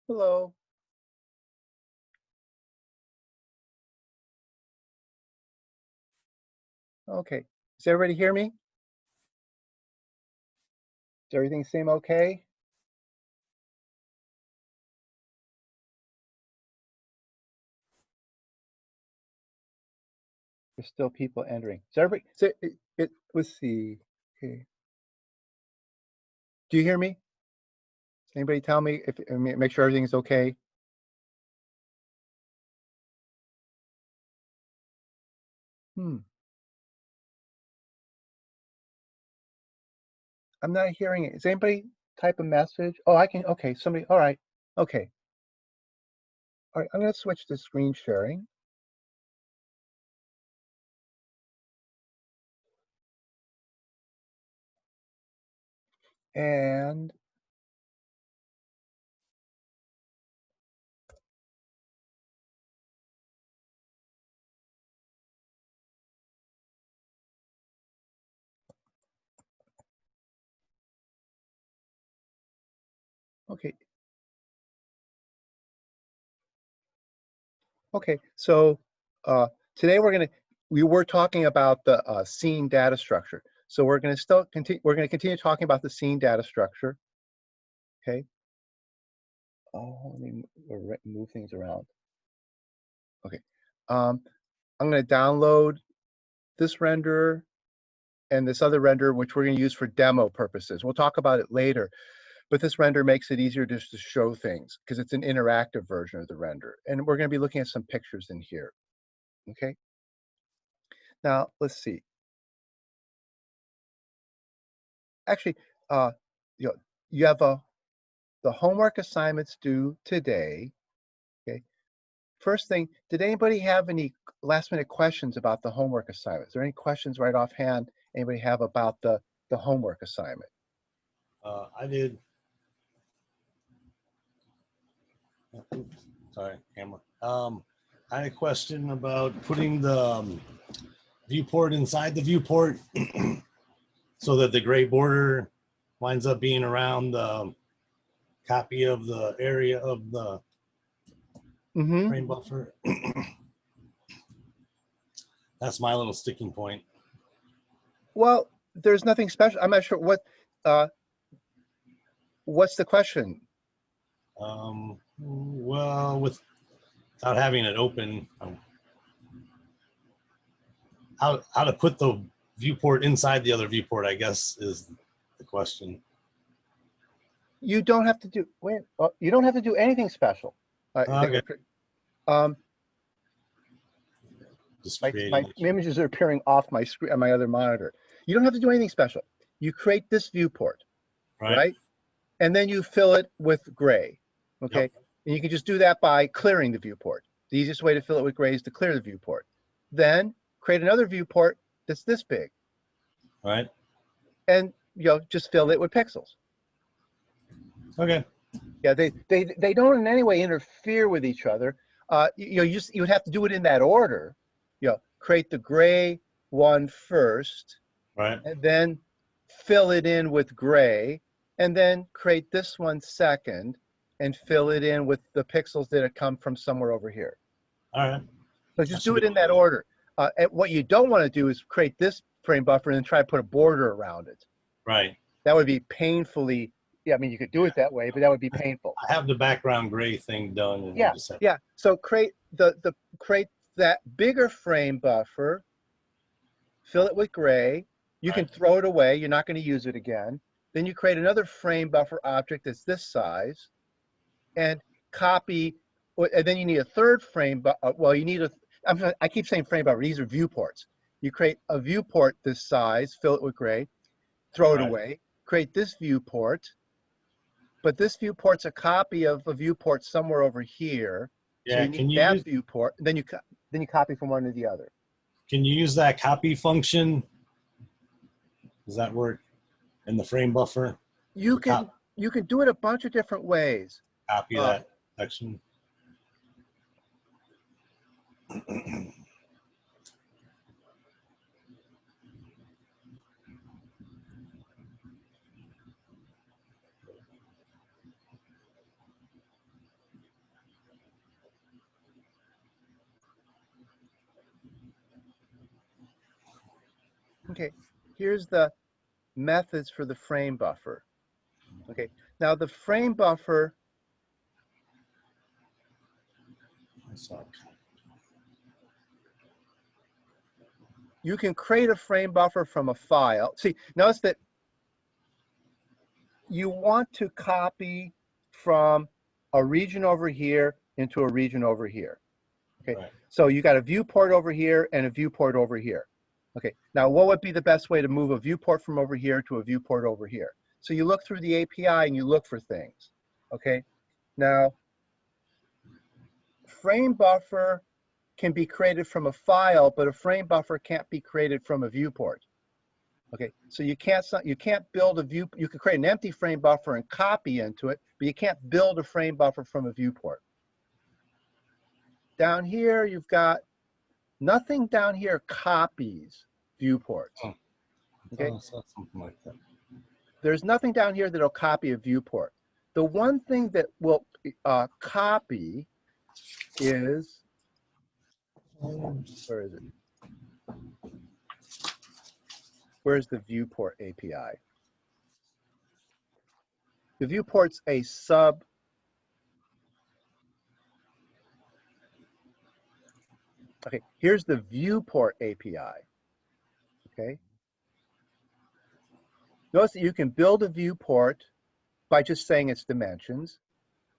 Hello. Okay. Does everybody hear me? Does everything seem okay? There's still people entering. Is everybody, so let's see. Okay. Do you hear me? Does anybody tell me if, make sure everything's okay? I'm not hearing it. Is anybody type a message? Oh, I can, okay, somebody, all right. Okay. All right, I'm gonna switch to screen sharing. And okay. Okay, so today we were talking about the scene data structure. So we're going to continue talking about the scene data structure. Okay. Oh, let me move things around. Okay. I'm going to download this renderer and this other renderer, which we're going to use for demo purposes. We'll talk about it later, but this render makes it easier just to show things because it's an interactive version of the render. And we're going to be looking at some pictures in here. Okay. Now let's see. Actually, you know, you have the homework assignments due today. Okay. First thing, did anybody have any last minute questions about the homework assignment? Is there any questions right offhand anybody have about the homework assignment? I did. Oops, sorry, camera. I had a question about putting the viewport inside the viewport so that the gray border winds up being around the copy of the area of the frame buffer. That's my little sticking point. Well, there's nothing special. I'm not sure what's the question. Well, without having it open, how to put the viewport inside the other viewport, I guess, is the question. You don't have to do you don't have to do anything special. Okay. My images are appearing off my screen on my other monitor. You don't have to do anything special. You create this viewport, right? And then you fill it with gray, okay? Yep. And you can just do that by clearing the viewport. The easiest way to fill it with gray is to clear the viewport. Then create another viewport that's this big. Right. And just fill it with pixels. Okay. Yeah, they don't in any way interfere with each other. You would have to do it in that order. Create the gray one first, right? And then fill it in with gray, and then create this one second, and fill it in with the pixels that have come from somewhere over here. All right. So just do it in that order. And what you don't want to do is create this frame buffer and then try to put a border around it. Right. That would be painfully. Yeah, I mean, you could do it that way, but that would be painful. I have the background gray thing done. And yeah, yeah. So create create that bigger frame buffer, fill it with gray. You can throw it away. You're not going to use it again. Then you create another frame buffer object that's this size, and copy. And then you need a third frame. Well, you need I keep saying frame buffer. These are viewports. You create a viewport this size, fill it with gray, throw it away. Create this viewport. But this viewport's a copy of a viewport somewhere over here. Yeah, so you need that viewport. And then you copy from one to the other. Can you use that copy function? Does that work in the frame buffer? You can do it a bunch of different ways. Copy that section. Okay, here's the methods for the frame buffer. Okay, now the frame buffer, you can create a frame buffer from a file. See, notice that you want to copy from a region over here into a region over here. Okay, Right. so you got a viewport over here and a viewport over here. Okay, now what would be the best way to move a viewport from over here to a viewport over here? So you look through the API and you look for things. Okay, now frame buffer can be created from a file, but a frame buffer can't be created from a viewport. Okay, so you can't build a view. You can create an empty frame buffer and copy into it, but you can't build a frame buffer from a viewport. Down here, you've got nothing down here copies viewports. Okay, Something like that. there's nothing down here that'll copy a viewport. The one thing that will copy is, where is it? Where's the Viewport API? The Viewport's a sub. Okay, here's the Viewport API. Okay. Notice that you can build a viewport by just saying its dimensions.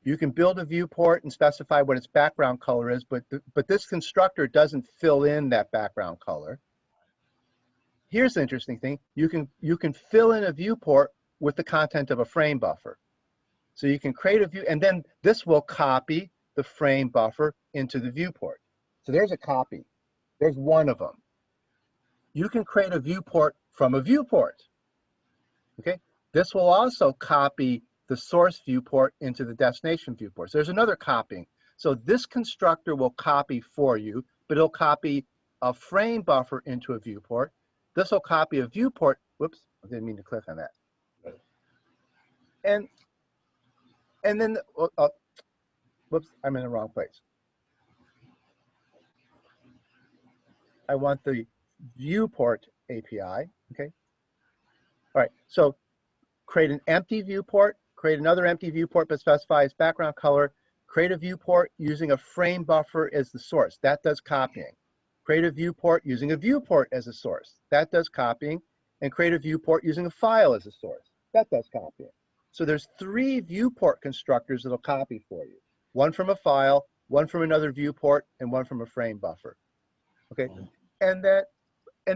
You can build a viewport and specify what its background color is, but this constructor doesn't fill in that background color. Here's the interesting thing. You can fill in a viewport with the content of a frame buffer. So you can create a view, and then this will copy the frame buffer into the viewport. So there's a copy. There's one of them. You can create a viewport from a viewport. Okay, this will also copy the source viewport into the destination viewport. So there's another copying. So this constructor will copy for you, but it'll copy a frame buffer into a viewport. This will copy a viewport. Whoops, I didn't mean to click on that. And then, whoops, I'm in the wrong place. I want the viewport API, okay? All right, so create an empty viewport, create another empty viewport, but specify its background color, create a viewport using a frame buffer as the source. That does copying. Create a viewport using a viewport as a source. That does copying. And create a viewport using a file as a source. That does copying. So there's 3 viewport constructors that'll copy for you. One from a file, one from another viewport, and one from a frame buffer. Okay, and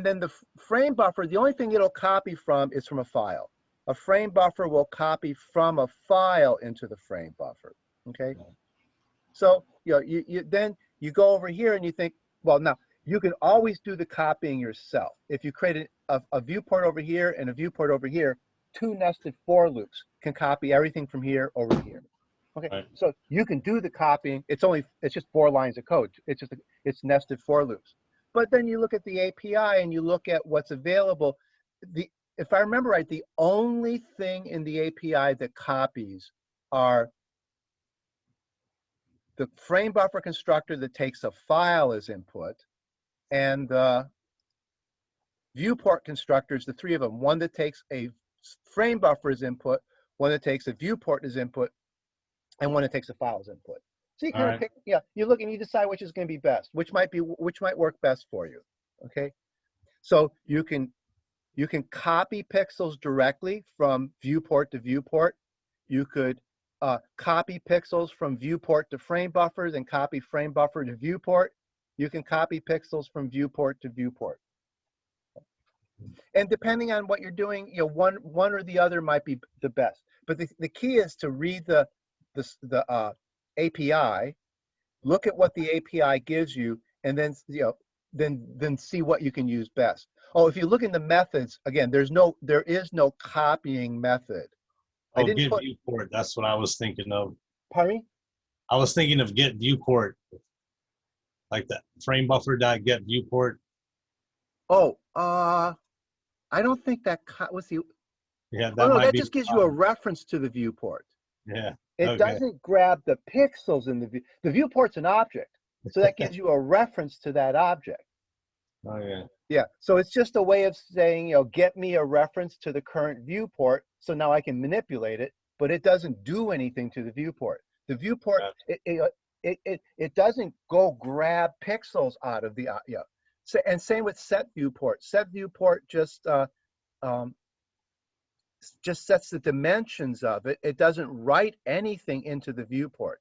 then the frame buffer, the only thing it'll copy from is from a file. A frame buffer will copy from a file into the frame buffer. Okay, so then you go over here and you think, well, now you can always do the copying yourself. If you create a viewport over here and a viewport over here, 2 nested for loops can copy everything from here over here. Okay, right. So you can do the copying. It's just 4 lines of code. It's nested for loops. But then you look at the API and you look at what's available. If I remember right, the only thing in the API that copies are the frame buffer constructor that takes a file as input, and the viewport constructors, the 3 of them, one that takes a frame buffer as input, one that takes a viewport as input, and one that takes a file as input. So you kind of pick, you look and you decide which is going to be best, which might work best for you. Okay, so you can copy pixels directly from viewport to viewport. You could copy pixels from viewport to frame buffers and copy frame buffer to viewport. You can copy pixels from viewport to viewport. And depending on what you're doing, one or the other might be the best. But the key is to read the API, look at what the API gives you, and then then see what you can use best. Oh, if you look in the methods, again, there is no copying method. Oh, get viewport. That's what I was thinking of. Pardon me? I was thinking of get viewport, like that frame buffer dot get viewport. Oh, I don't think that was the. Yeah, that just gives you a reference to the viewport. Yeah. It doesn't grab the pixels in the view. The viewport's an object, so that gives you a reference to that object. Oh, yeah. Yeah, so it's just a way of saying, get me a reference to the current viewport, so now I can manipulate it, but it doesn't do anything to the viewport. The viewport, Gotcha. it doesn't go grab pixels out of the, So, and same with set viewport. Set viewport um, just sets the dimensions of it. It doesn't write anything into the viewport.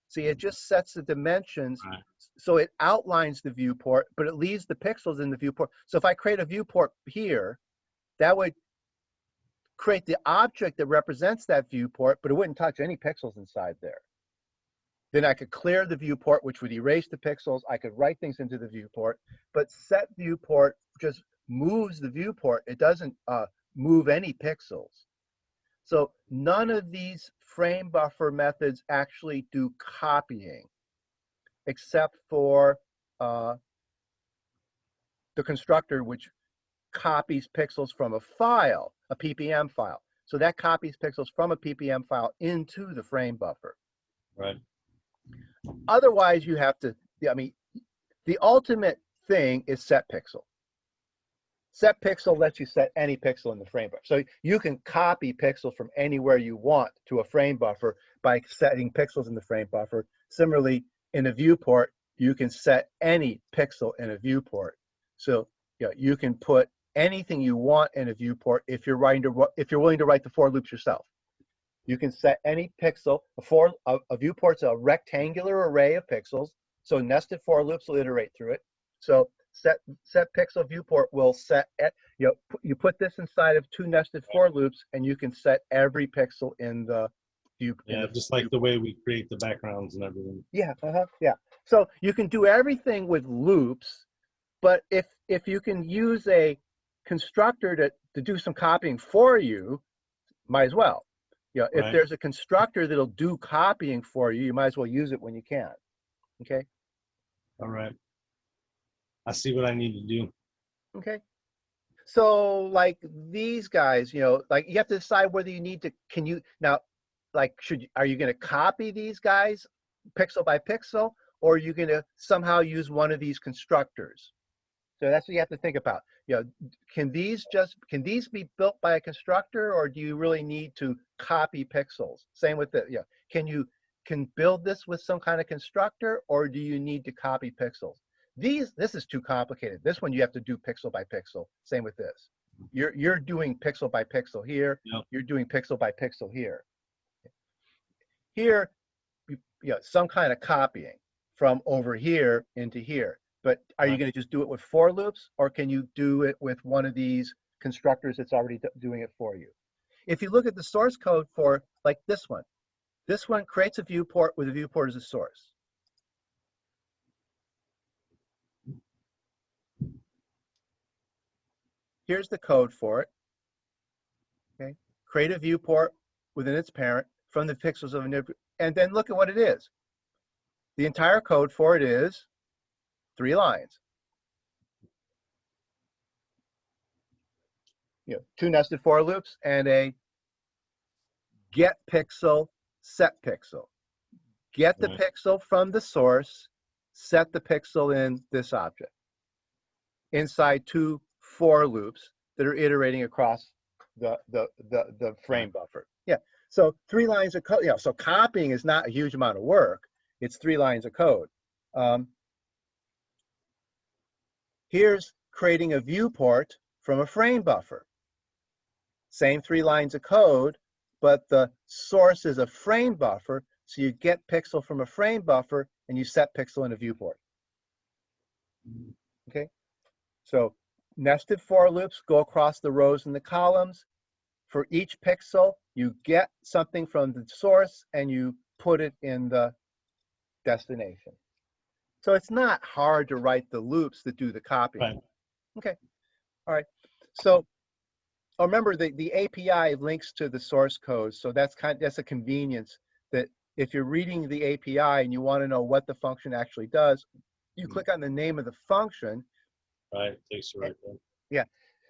See, it just sets the dimensions, Right. so it outlines the viewport, but it leaves the pixels in the viewport. So if I create a viewport here, that would create the object that represents that viewport, but it wouldn't touch any pixels inside there. Then I could clear the viewport, which would erase the pixels. I could write things into the viewport, but set viewport just moves the viewport. It doesn't move any pixels. So none of these frame buffer methods actually do copying, except for the constructor, which copies pixels from a file, a PPM file. So that copies pixels from a PPM file into the frame buffer. Right. Otherwise, you have to, I mean, the ultimate thing is set pixel. Set pixel lets you set any pixel in the frame buffer. So you can copy pixels from anywhere you want to a frame buffer by setting pixels in the frame buffer. Similarly, in a viewport, you can set any pixel in a viewport. So you can put anything you want in a viewport if you're willing to write the for loops yourself. You can set any pixel. A viewport's a rectangular array of pixels, so nested for loops will iterate through it. So set pixel viewport will set, you put this inside of 2 nested for loops, and you can set every pixel in the view. Yeah, just like the way we create the backgrounds and everything. Yeah, yeah. So you can do everything with loops, but if you can use a constructor to do some copying for you, might as well. If Right. there's a constructor that'll do copying for you, you might as well use it when you can. Okay. All right. I see what I need to do. Okay. So like these guys, like you have to decide whether you need to, are you going to copy these guys pixel by pixel, or are you going to somehow use one of these constructors? So that's what you have to think about. Can these be built by a constructor, or do you really need to copy pixels? Same with the, can build this with some kind of constructor, or do you need to copy pixels? This is too complicated. This one you have to do pixel by pixel. Same with this. You're doing pixel by pixel here. Yep. You're doing pixel by pixel here. Here, some kind of copying from over here into here. But are you going to just do it with for loops, or can you do it with one of these constructors that's already doing it for you? If you look at the source code for like this one creates a viewport with a viewport as a source. Here's the code for it. Okay, create a viewport within its parent from the pixels of a, and then look at what it is. The entire code for it is 3 lines. 2 nested for loops and a get pixel, set pixel. Get the pixel from the source, set the pixel in this object inside 2 for loops that are iterating across the frame buffer. Yeah. So 3 lines of code. So copying is not a huge amount of work. It's 3 lines of code. Here's creating a viewport from a frame buffer. Same 3 lines of code, but the source is a frame buffer, so you get pixel from a frame buffer and you set pixel in a viewport. Okay, so nested for loops go across the rows and the columns. For each pixel, you get something from the source and you put it in the destination. So it's not hard to write the loops that do the copying. Right. Okay, all right. So remember, the API links to the source code, so that's a convenience that if you're reading the API and you want to know what the function actually does, you click on the name of the function. Right, takes you right there. Yeah,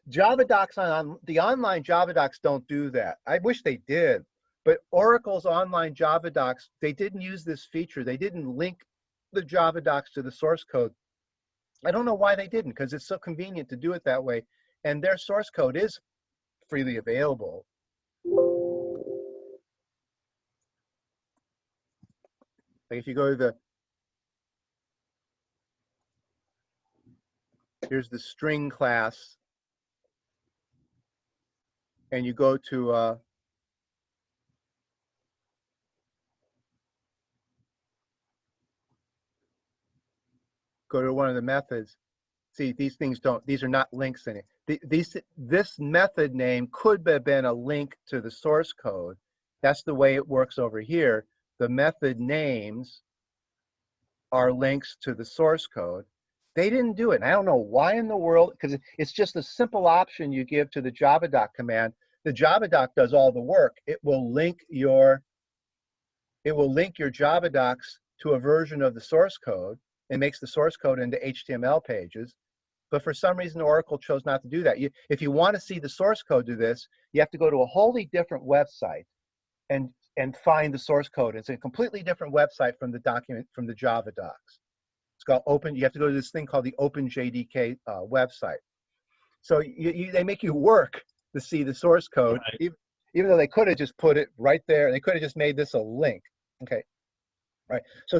Java docs the online Java docs don't do that. I wish they did, but Oracle's online Java docs, they didn't use this feature. They didn't link the Java docs to the source code. I don't know why they didn't, because it's so convenient to do it that way. And their source code is freely available. Like if you go to the, here's the string class, and you go to one of the methods. See, these things don't, these are not links in it. This method name could have been a link to the source code. That's the way it works over here. The method names are links to the source code. They didn't do it. And I don't know why in the world, because it's just a simple option you give to the javadoc command. The javadoc does all the work. It will link your javadocs to a version of the source code and makes the source code into HTML pages. But for some reason, Oracle chose not to do that. If you want to see the source code to this, you have to go to a wholly different website and find the source code. It's a completely different website from the document, from the javadocs. It's called Open. You have to go to this thing called the OpenJDK website. So they make you work to see the source code, right, even though they could have just put it right there. They could have just made this a link. Okay, right. So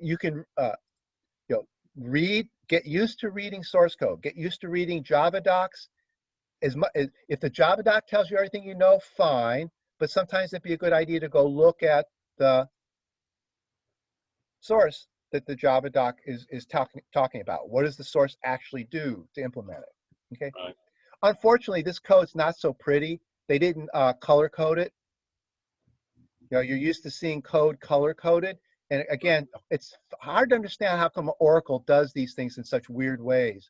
you can get used to reading source code. Get used to reading javadocs. If the javadoc tells you everything you know, fine. But sometimes it'd be a good idea to go look at the source that the javadoc is talking about. What does the source actually do to implement it? Okay. Right. Unfortunately, this code's not so pretty. They didn't color code it. You're used to seeing code color coded, and again, it's hard to understand how come Oracle does these things in such weird ways.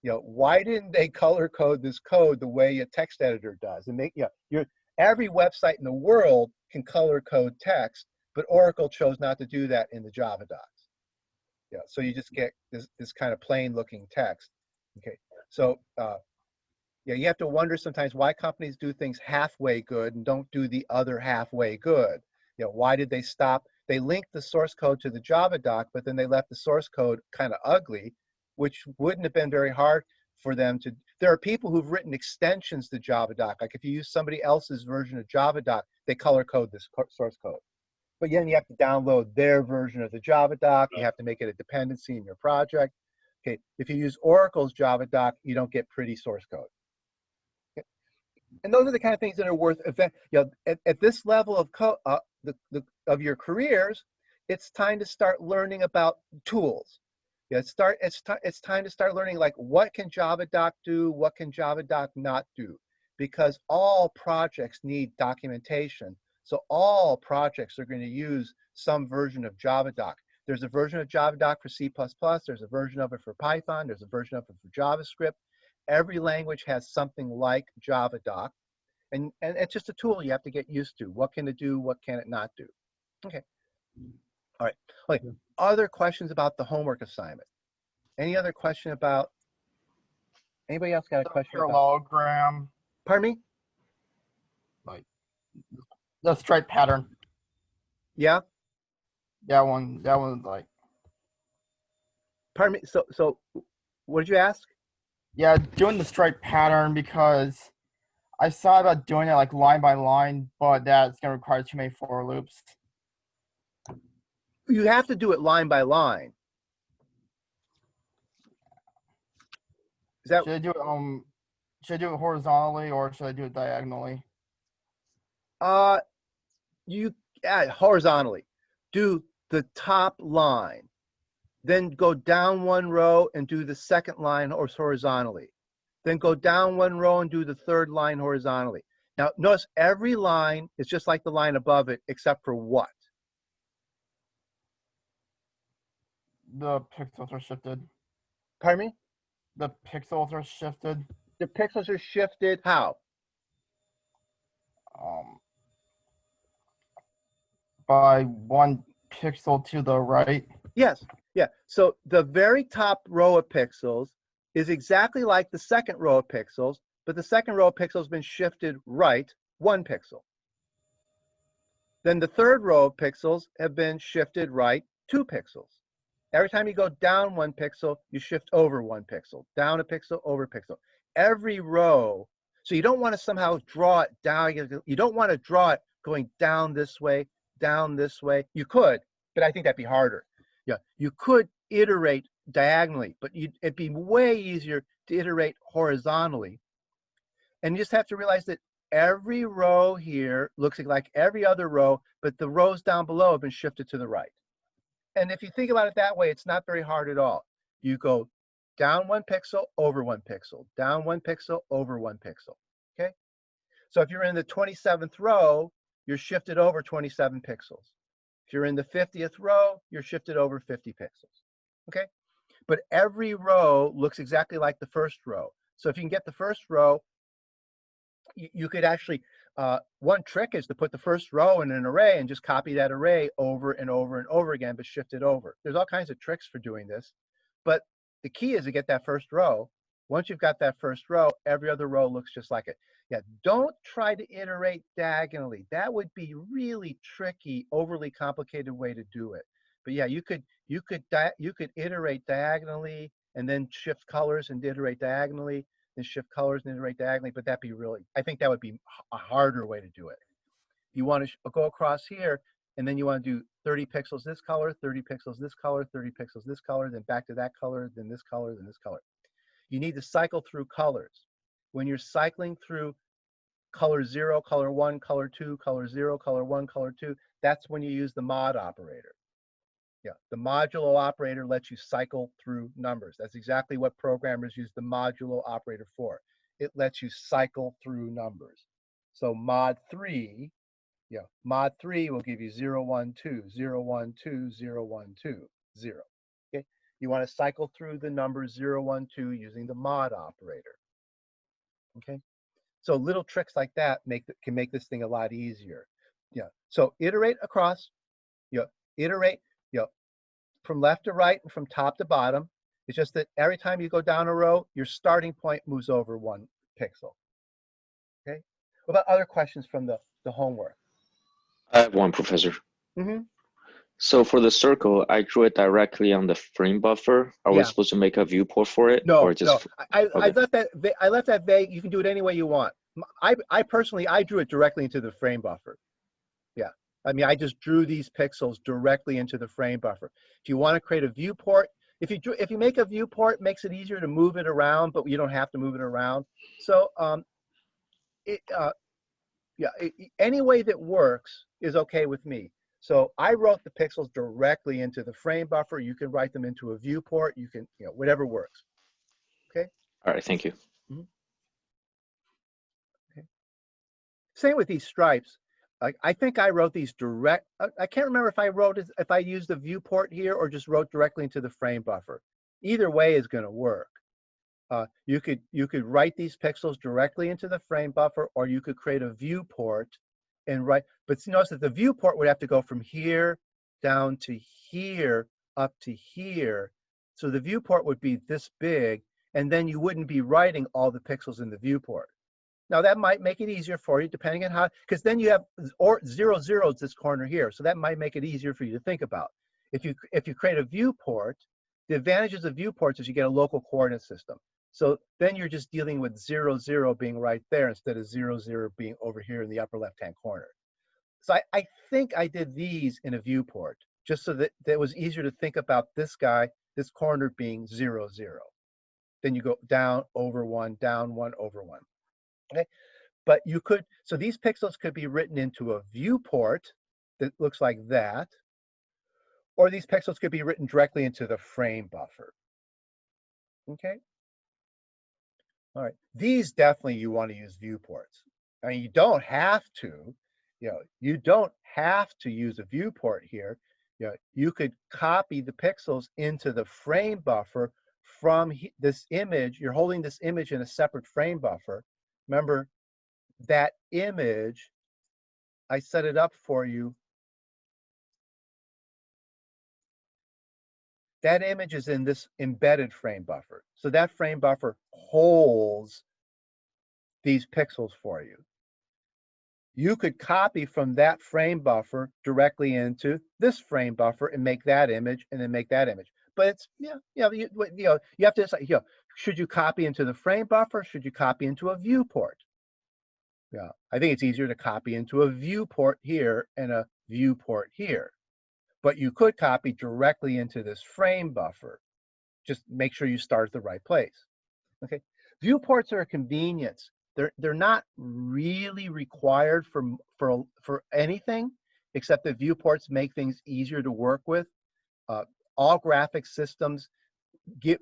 Why didn't they color code this code the way a text editor does? And every website in the world can color code text, but Oracle chose not to do that in the javadocs. So you just get this kind of plain looking text. Okay, so you have to wonder sometimes why companies do things halfway good and don't do the other halfway good. Why did they stop? They linked the source code to the javadoc, but then they left the source code kind of ugly, which wouldn't have been very hard for them to. There are people who've written extensions to javadoc. Like if you use somebody else's version of javadoc, they color code this source code. But then you have to download their version of the javadoc. You have to make it a dependency in your project. Okay, if you use Oracle's javadoc, you don't get pretty source code. Okay. And those are the kind of things that are worth at this level of of your careers. It's time to start learning about tools. It's time to start learning, like, what can javadoc do, what can javadoc not do, because all projects need documentation. So all projects are going to use some version of javadoc. There's a version of javadoc for C++, there's a version of it for Python, there's a version of it for JavaScript. Every language has something like javadoc, and it's just a tool you have to get used to. What can it do, what can it not do? Okay. All right. Okay. Other questions about the homework assignment? Any other question about? Anybody else got a question about? Parallelogram. Pardon me? Like the stripe pattern. Yeah. That one. Like. Pardon me. So, what did you ask? Yeah, doing the stripe pattern, because I thought about doing it like line by line, but that's gonna require too many for loops. You have to do it line by line. Is that? Should I do it horizontally or should I do it diagonally? Horizontally. Do the top line, then go down one row and do the second line horizontally. Then go down one row and do the third line horizontally. Now, notice every line is just like the line above it, except for what? The pixels are shifted. Pardon me? The pixels are shifted. The pixels are shifted. How? By one pixel to the right. Yes. Yeah. So the very top row of pixels is exactly like the second row of pixels, but the second row of pixels has been shifted right 1 pixel. Then the third row of pixels have been shifted right 2 pixels. Every time you go down 1 pixel, you shift over 1 pixel, down a pixel, over a pixel. Every row, so you don't want to somehow draw it down. You don't want to draw it going down this way, down this way. You could, but I think that'd be harder. Yeah, you could iterate diagonally, but it'd be way easier to iterate horizontally. And you just have to realize that every row here looks like every other row, but the rows down below have been shifted to the right. And if you think about it that way, it's not very hard at all. You go down 1 pixel, over 1 pixel, down 1 pixel, over 1 pixel, okay? So if you're in the 27th row, you're shifted over 27 pixels. If you're in the 50th row, you're shifted over 50 pixels, okay? But every row looks exactly like the first row. So if you can get the first row, you could actually, one trick is to put the first row in an array and just copy that array over and over and over again, but shift it over. There's all kinds of tricks for doing this, but the key is to get that first row. Once you've got that first row, every other row looks just like it. Yeah, don't try to iterate diagonally. That would be really tricky, overly complicated way to do it. But yeah, you could iterate diagonally and then shift colors and iterate diagonally, then shift colors and iterate diagonally. But that'd be really, I think that would be a harder way to do it. You want to go across here, and then you want to do 30 pixels this color, 30 pixels this color, 30 pixels this color, then back to that color, then this color, then this color. You need to cycle through colors. When you're cycling through color 0, color 1, color 2, color 0, color 1, color 2, that's when you use the mod operator. Yeah, the modulo operator lets you cycle through numbers. That's exactly what programmers use the modulo operator for. It lets you cycle through numbers. So mod 3, yeah, mod 3 will give you 0, 1, 2, 0, 1, 2, 0, 1, 2, 0. Okay, you want to cycle through the numbers 0, 1, 2 using the mod operator. Okay, so little tricks like that can make this thing a lot easier. Yeah, so iterate across, iterate, from left to right and from top to bottom. It's just that every time you go down a row, your starting point moves over 1 pixel. Okay, what about other questions from the homework? I have one, Professor. Mm-hmm. So for the circle, I drew it directly on the frame buffer. Are we supposed to make a viewport for it? No, or just, no. I okay. left that vague. You can do it any way you want. I personally, I drew it directly into the frame buffer. Yeah, I mean, I just drew these pixels directly into the frame buffer. If you want to create a viewport, if you make a viewport, it makes it easier to move it around, but you don't have to move it around. So any way that works is okay with me. So I wrote the pixels directly into the frame buffer. You can write them into a viewport. You can, whatever works. Okay. All right, thank you. Mm-hmm. Okay. Same with these stripes. I think I wrote these direct. I can't remember if I used the viewport here or just wrote directly into the frame buffer. Either way is going to work. You could write these pixels directly into the frame buffer, or you could create a viewport and write. But notice that the viewport would have to go from here down to here, up to here. So the viewport would be this big, and then you wouldn't be writing all the pixels in the viewport. Now that might make it easier for you, depending on how, because then you have 0, 0 is this corner here, so that might make it easier for you to think about. If you create a viewport, the advantages of viewports is you get a local coordinate system. So then you're just dealing with 0, 0 being right there instead of 0, 0 being over here in the upper left-hand corner. So I think I did these in a viewport, just so that it was easier to think about this guy, this corner being 0, 0. Then you go down, over 1, down 1, over 1. Okay, but you could, so these pixels could be written into a viewport that looks like that, or these pixels could be written directly into the frame buffer. Okay. All right. These definitely you want to use viewports. I mean, you don't have to, you don't have to use a viewport here. You could copy the pixels into the frame buffer from this image. You're holding this image in a separate frame buffer. Remember, that image, I set it up for you. That image is in this embedded frame buffer. So that frame buffer holds these pixels for you. You could copy from that frame buffer directly into this frame buffer and make that image, and then make that image. but it's, you have to decide, should you copy into the frame buffer? Should you copy into a viewport? Yeah, I think it's easier to copy into a viewport here and a viewport here. But you could copy directly into this frame buffer. Just make sure you start at the right place. Okay, viewports are a convenience. They're not really required for anything, except that viewports make things easier to work with. All graphics systems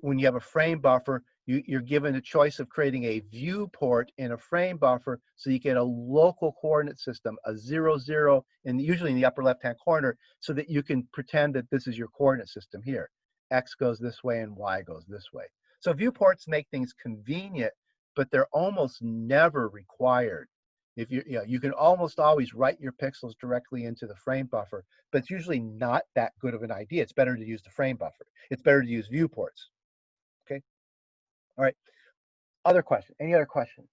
when you have a frame buffer, you're given a choice of creating a viewport in a frame buffer, so you get a local coordinate system, a 0, 0, and usually in the upper left-hand corner, so that you can pretend that this is your coordinate system here. X goes this way and Y goes this way. So viewports make things convenient, but they're almost never required. If you can almost always write your pixels directly into the frame buffer, but it's usually not that good of an idea. It's better to use the frame buffer. It's better to use viewports. Okay. All right. Other question? Any other question?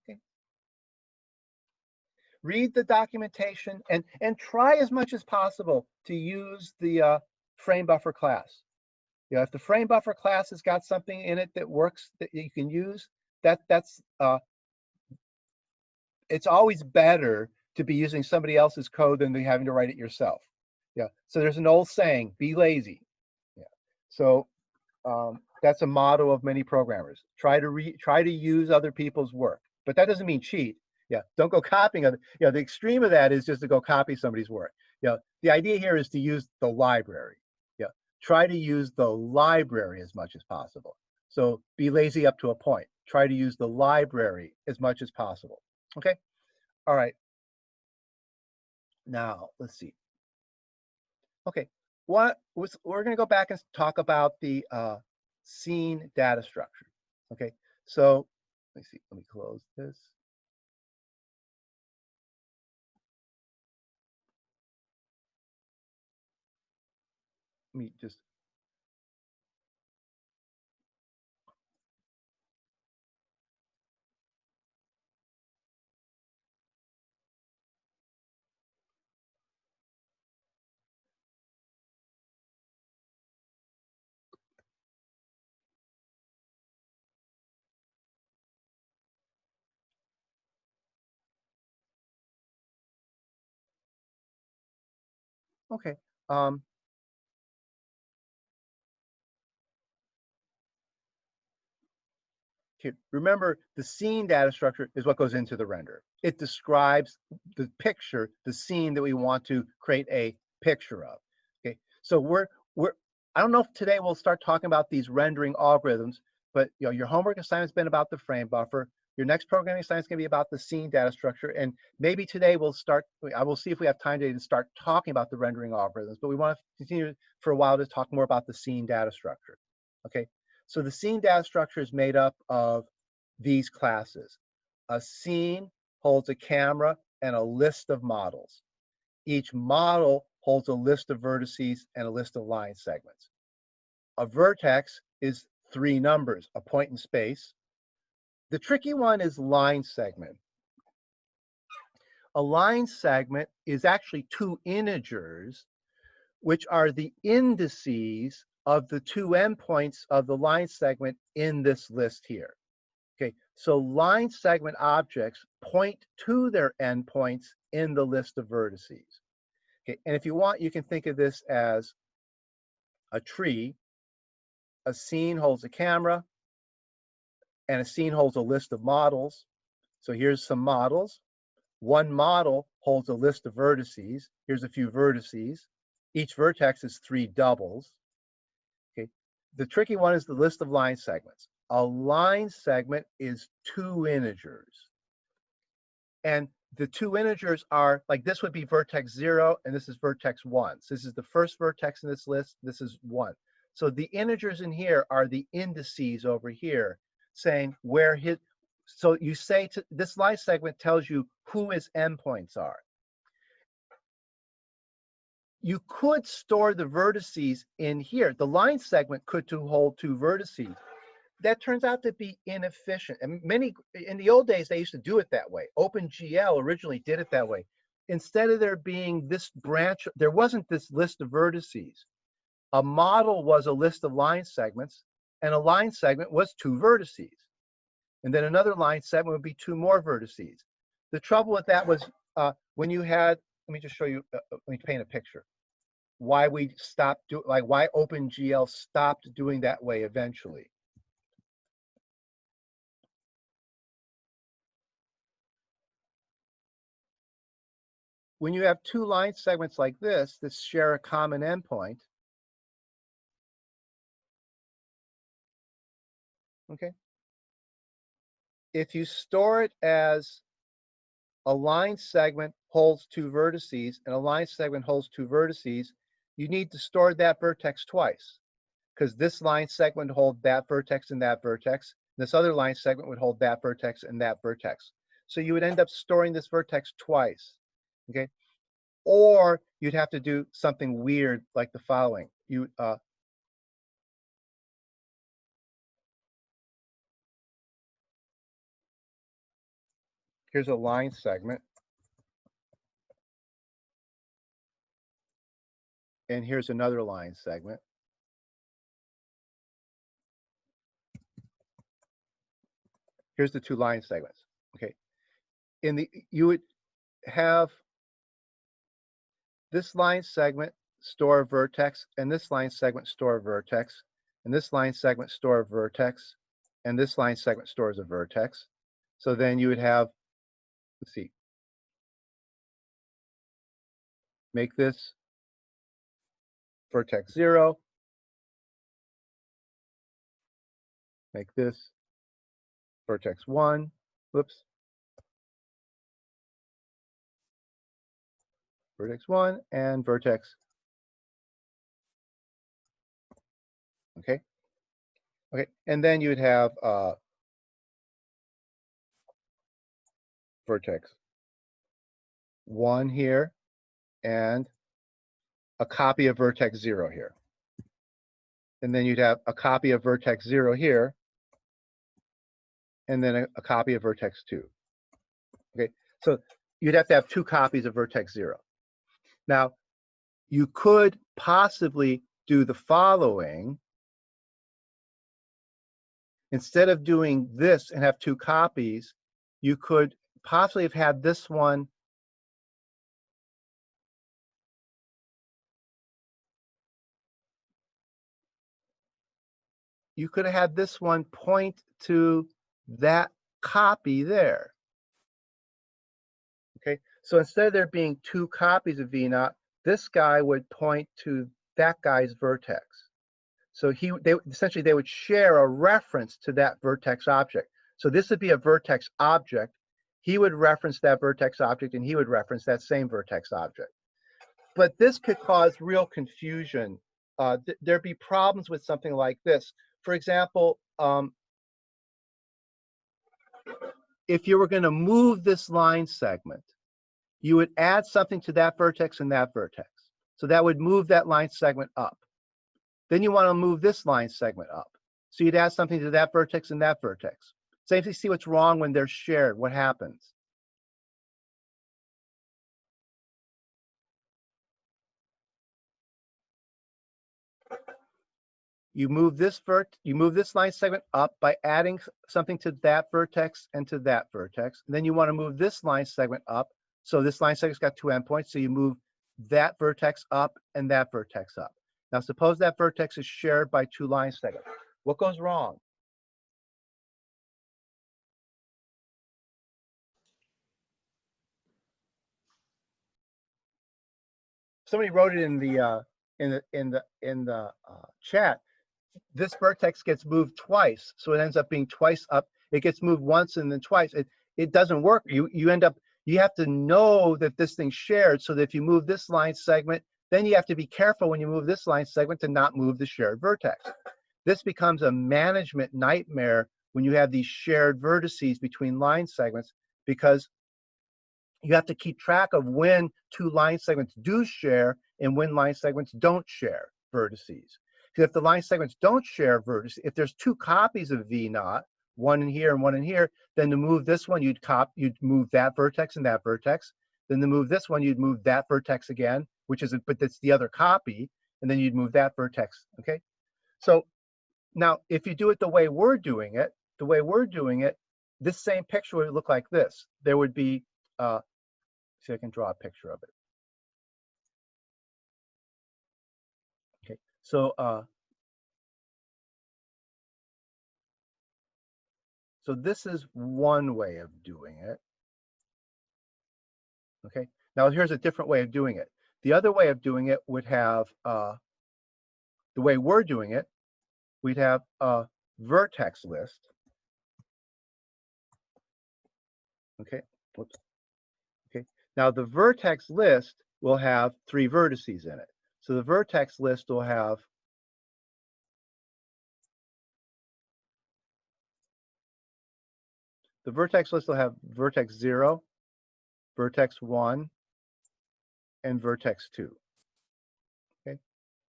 Okay. Read the documentation and try as much as possible to use the frame buffer class. If the frame buffer class has got something in it that works that you can use, it's always better to be using somebody else's code than having to write it yourself. So there's an old saying, be lazy. So that's a motto of many programmers. Try to use other people's work, but that doesn't mean cheat. Don't go copying other. The extreme of that is just to go copy somebody's work. The idea here is to use the library. Try to use the library as much as possible. So be lazy up to a point. Try to use the library as much as possible. Okay. All right. Now let's see. Okay. We're going to go back and talk about the scene data structure. Okay. So let me see. Let me close this. Let me just. Okay. Okay. Remember, the scene data structure is what goes into the render. It describes the picture, the scene that we want to create a picture of. Okay. So I don't know if today we'll start talking about these rendering algorithms, but your homework assignment's been about the frame buffer. Your next programming assignment is going to be about the scene data structure, and maybe today I will see if we have time today to start talking about the rendering algorithms, but we want to continue for a while to talk more about the scene data structure. Okay, so the scene data structure is made up of these classes. A scene holds a camera and a list of models. Each model holds a list of vertices and a list of line segments. A vertex is 3 numbers, a point in space. The tricky one is line segment. A line segment is actually 2 integers, which are the indices of the 2 endpoints of the line segment in this list here. Okay, so line segment objects point to their endpoints in the list of vertices. Okay, and if you want, you can think of this as a tree. A scene holds a camera, and a scene holds a list of models. So here's some models. One model holds a list of vertices. Here's a few vertices. Each vertex is 3 doubles. Okay. The tricky one is the list of line segments. A line segment is 2 integers. And the 2 integers are, like, this would be vertex 0, and this is vertex 1. So this is the first vertex in this list. This is 1. So the integers in here are the indices over here, saying where his. So you say to this line segment tells you who his endpoints are. You could store the vertices in here. The line segment could hold 2 vertices. That turns out to be inefficient. And in the old days, they used to do it that way. OpenGL originally did it that way. instead of there being this branch, there wasn't this list of vertices. A model was a list of line segments, and a line segment was 2 vertices. And then another line segment would be 2 more vertices. The trouble with that was when you had, let me just show you, let me paint a picture. Why we stopped doing, like why OpenGL stopped doing that way eventually. When you have 2 line segments like this that share a common endpoint, okay, if you store it as a line segment holds 2 vertices and a line segment holds 2 vertices, you need to store that vertex twice, because this line segment would hold that vertex and that vertex. This other line segment would hold that vertex and that vertex. So you would end up storing this vertex twice, okay? Or you'd have to do something weird like the following. Here's a line segment. And here's another line segment. Here's the 2 line segments, okay? You would have this line segment store a vertex, and this line segment store a vertex, and this line segment store a vertex, and this line segment stores a vertex. So then you would have, let's see, make this vertex 0, make this vertex 1, whoops, vertex 1, and vertex, okay? Okay, and then you'd have vertex 1 here, and a copy of vertex 0 here. And then you'd have a copy of vertex 0 here, and then a copy of vertex 2. Okay, so you'd have to have 2 copies of vertex 0. Now, you could possibly do the following. Instead of doing this and have 2 copies, you could possibly have had this one point to that copy there. Okay, so instead of there being 2 copies of V0, this guy would point to that guy's vertex. So essentially they would share a reference to that vertex object. So this would be a vertex object. He would reference that vertex object, and he would reference that same vertex object. But this could cause real confusion. There'd be problems with something like this. For example, if you were going to move this line segment, you would add something to that vertex and that vertex. So that would move that line segment up. Then you want to move this line segment up. So you'd add something to that vertex and that vertex. So if you see what's wrong when they're shared, what happens? You move this line segment up by adding something to that vertex and to that vertex. And then you want to move this line segment up. So this line segment's got 2 endpoints. So you move that vertex up and that vertex up. Now suppose that vertex is shared by 2 line segments. What goes wrong? Somebody wrote it in the chat. This vertex gets moved twice, so it ends up being twice up. It gets moved once and then twice. It doesn't work. You have to know that this thing's shared, so that if you move this line segment, then you have to be careful when you move this line segment to not move the shared vertex. This becomes a management nightmare when you have these shared vertices between line segments, because you have to keep track of when 2 line segments do share and when line segments don't share vertices. Because if the line segments don't share vertices, if there's 2 copies of V0, one in here and one in here, then to move this one, you'd move that vertex and that vertex. Then to move this one, you'd move that vertex again, which is, but that's the other copy. And then you'd move that vertex, okay? So now if you do it the way we're doing it, this same picture would look like this. There would be, see if I can draw a picture of it. Okay, so so this is one way of doing it. Okay, now here's a different way of doing it. The other way of doing it would have, the way we're doing it, we'd have a vertex list. Okay, whoops. Okay, now the vertex list will have 3 vertices in it. So the vertex list will have vertex 0, vertex 1, and vertex 2. Okay,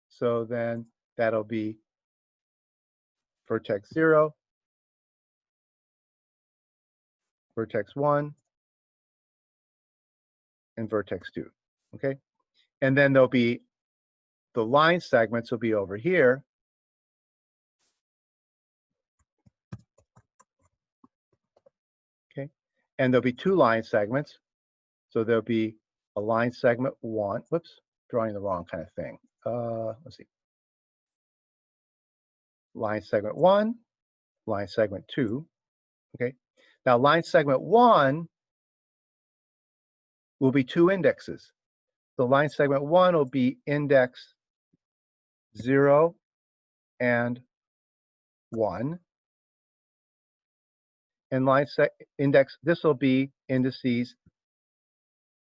so then that'll be vertex 0, vertex 1, and vertex 2. Okay, and then there'll be the line segments will be over here. Okay, and there'll be 2 line segments. So there'll be a line segment 1. Whoops, drawing the wrong kind of thing. Let's see. Line segment 1, line segment 2. Okay, now line segment 1 will be 2 indexes. The line segment 1 will be index 0 and 1. And index, this will be indices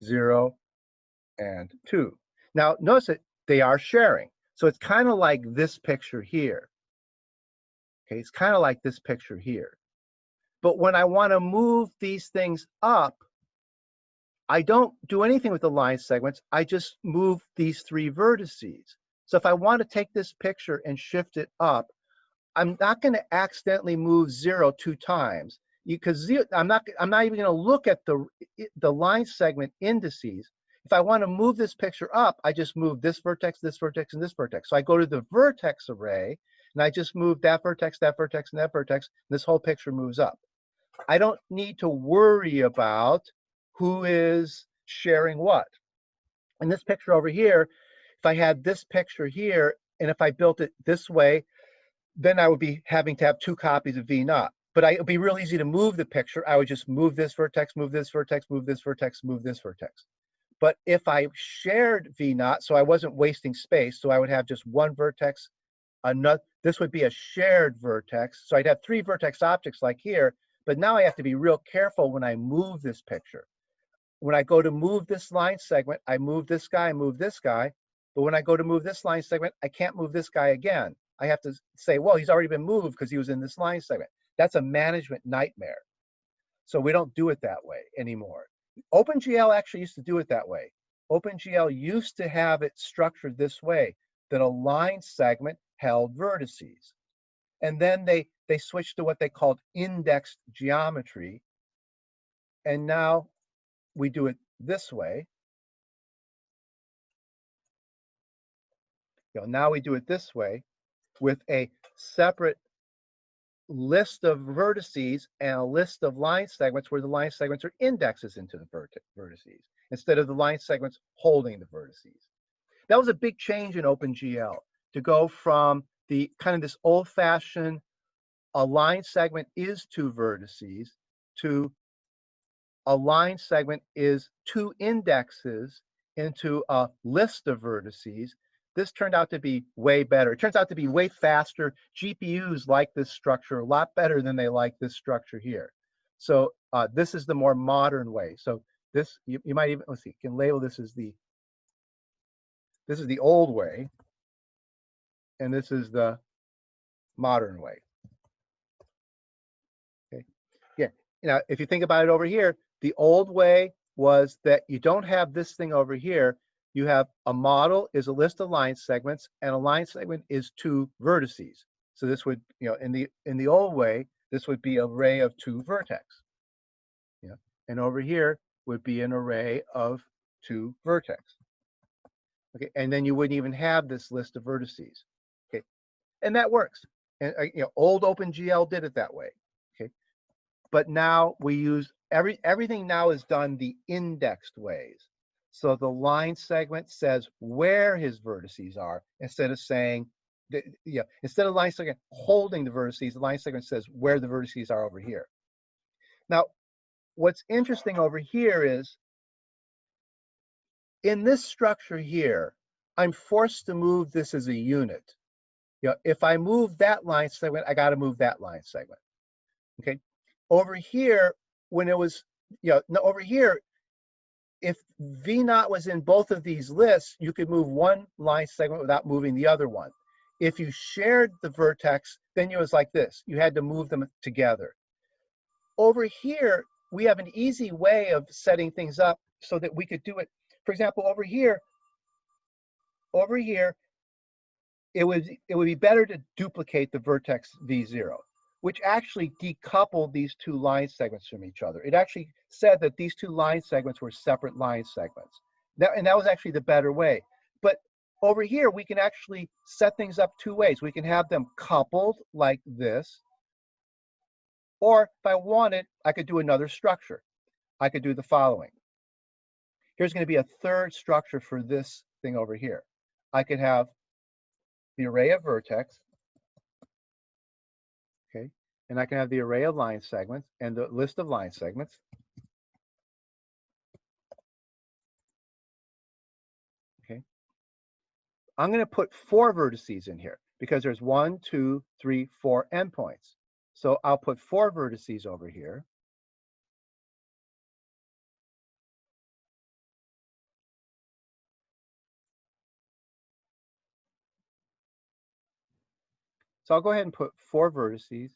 0 and 2. Now notice that they are sharing. So it's kind of like this picture here. Okay, it's kind of like this picture here. But when I want to move these things up, I don't do anything with the line segments. I just move these 3 vertices. So if I want to take this picture and shift it up, I'm not going to accidentally move 0 2 times, because I'm not even going to look at the line segment indices. If I want to move this picture up, I just move this vertex, this vertex, and this vertex. So I go to the vertex array, and I just move that vertex, that vertex, and that vertex, and this whole picture moves up. I don't need to worry about who is sharing what. In this picture over here, if I had this picture here, and if I built it this way, then I would be having to have 2 copies of V naught. But it would be real easy to move the picture. I would just move this vertex, move this vertex, move this vertex, move this vertex. But if I shared V naught, so I wasn't wasting space, so I would have just 1 vertex, this would be a shared vertex. So I'd have 3 vertex objects like here, but now I have to be real careful when I move this picture. When I go to move this line segment, I move this guy, I move this guy. But when I go to move this line segment, I can't move this guy again. I have to say, well, he's already been moved because he was in this line segment. That's a management nightmare. So we don't do it that way anymore. OpenGL actually used to do it that way. OpenGL used to have it structured this way, that a line segment held vertices. And then they switched to what they called indexed geometry. And now we do it this way. Now we do it this way with a separate list of vertices and a list of line segments, where the line segments are indexes into the vertices instead of the line segments holding the vertices. That was a big change in OpenGL, to go from the kind of this old-fashioned a line segment is 2 vertices to a line segment is 2 indexes into a list of vertices. This turned out to be way better. It turns out to be way faster. GPUs like this structure a lot better than they like this structure here. So this is the more modern way. So this, you might even, let's see, you can label this as this is the old way, and this is the modern way. Okay, yeah. Now, if you think about it over here, the old way was that you don't have this thing over here. You have a model is a list of line segments, and a line segment is 2 vertices. So this would, in the old way, this would be an array of 2 vertex. And over here, would be an array of 2 vertex. Okay, and then you wouldn't even have this list of vertices. Okay, and that works. And old OpenGL did it that way. Okay, but now we use everything now is done the indexed ways. So the line segment says where his vertices are instead of saying, instead of line segment holding the vertices, the line segment says where the vertices are over here. Now, what's interesting over here is in this structure here, I'm forced to move this as a unit. If I move that line segment, I got to move that line segment. Okay. Over here, when it was, over here, if V0 was in both of these lists, you could move one line segment without moving the other one. If you shared the vertex, then it was like this. You had to move them together. Over here, we have an easy way of setting things up so that we could do it. For example, over here, it would be better to duplicate the vertex V0, which actually decoupled these 2 line segments from each other. It actually said that these 2 line segments were separate line segments. And that was actually the better way. But over here, we can actually set things up 2 ways. We can have them coupled like this, or if I wanted, I could do another structure. I could do the following. Here's going to be a third structure for this thing over here. I could have the array of vertex, okay, and I can have the array of line segments and the list of line segments. Okay, I'm going to put 4 vertices in here because there's 1, 2, 3, 4 endpoints. So I'll put 4 vertices over here. So I'll go ahead and put 4 vertices.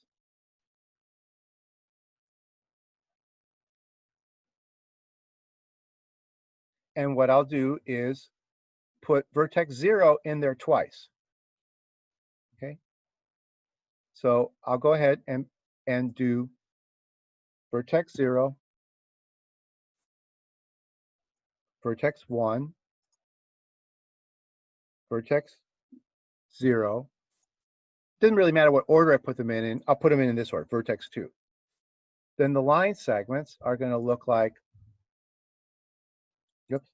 And what I'll do is put vertex 0 in there twice. Okay. So I'll go ahead and do vertex 0, vertex 1, vertex 0. Doesn't really matter what order I put them in. I'll put them in this order, vertex 2. Then the line segments are going to look like, oops.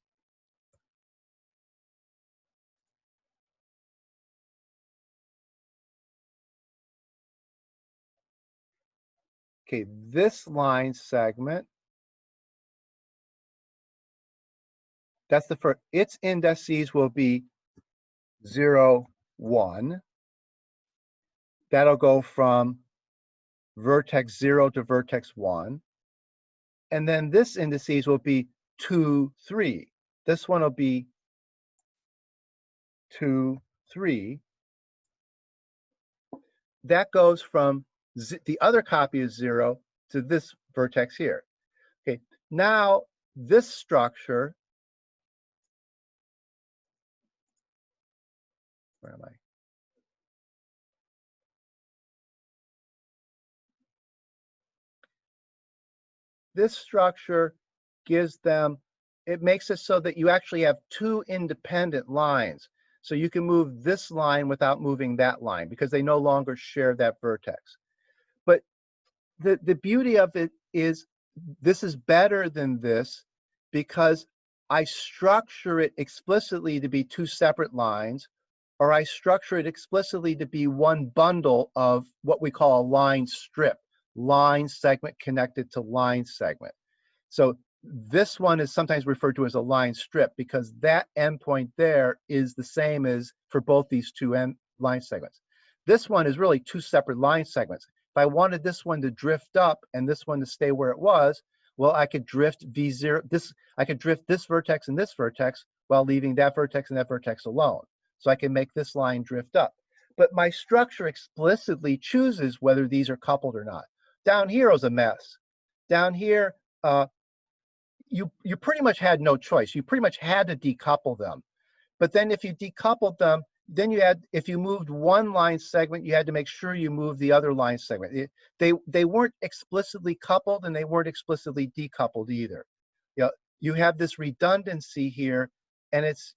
Okay, this line segment, that's the first, its indices will be 0, 1. That'll go from vertex 0 to vertex 1. And then this indices will be 2, 3. This one will be 2, 3. That goes from the other copy of 0 to this vertex here. Okay, now this structure, where am I? This structure gives them, it makes it so that you actually have 2 independent lines. So you can move this line without moving that line because they no longer share that vertex. But the beauty of it is this is better than this because I structure it explicitly to be 2 separate lines, or I structure it explicitly to be one bundle of what we call a line strip, line segment connected to line segment. So this one is sometimes referred to as a line strip because that endpoint there is the same as for both these 2 line segments. This one is really 2 separate line segments. If I wanted this one to drift up and this one to stay where it was, well, I could drift V0, I could drift this vertex and this vertex while leaving that vertex and that vertex alone. So I can make this line drift up. But my structure explicitly chooses whether these are coupled or not. Down here is a mess. Down here, you pretty much had no choice. You pretty much had to decouple them. But then if you decoupled them, then you had, if you moved one line segment, you had to make sure you moved the other line segment. They weren't explicitly coupled and they weren't explicitly decoupled either. you have this redundancy here, and it's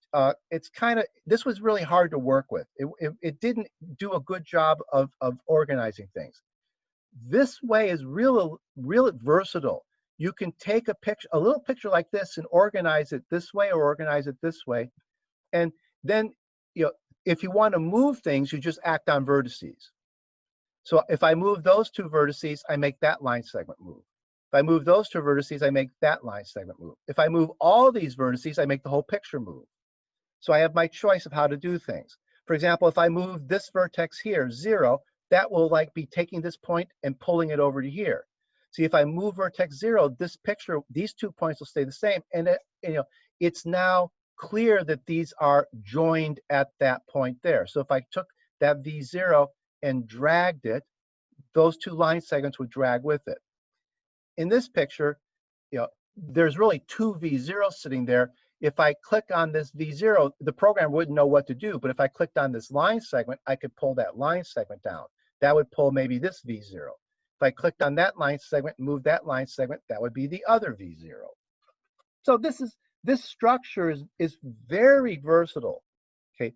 kind of, this was really hard to work with. It didn't do a good job of organizing things. This way is real versatile. You can take a picture, a little picture like this, and organize it this way or organize it this way. And then, you know, if you want to move things, you just act on vertices. So if I move those two vertices, I make that line segment move. If I move those two vertices, I make that line segment move. If I move all these vertices, I make the whole picture move. So I have my choice of how to do things. For example, if I move this vertex here, 0, that will like be taking this point and pulling it over to here. See, if I move vertex 0, this picture, these 2 points will stay the same. And it's now clear that these are joined at that point there. So if I took that V0 and dragged it, those 2 line segments would drag with it. In this picture, there's really 2 V0s sitting there. If I click on this V0, the program wouldn't know what to do. But if I clicked on this line segment, I could pull that line segment down. That would pull maybe this V0. If I clicked on that line segment and moved that line segment, that would be the other V0. So this structure is very versatile. Okay,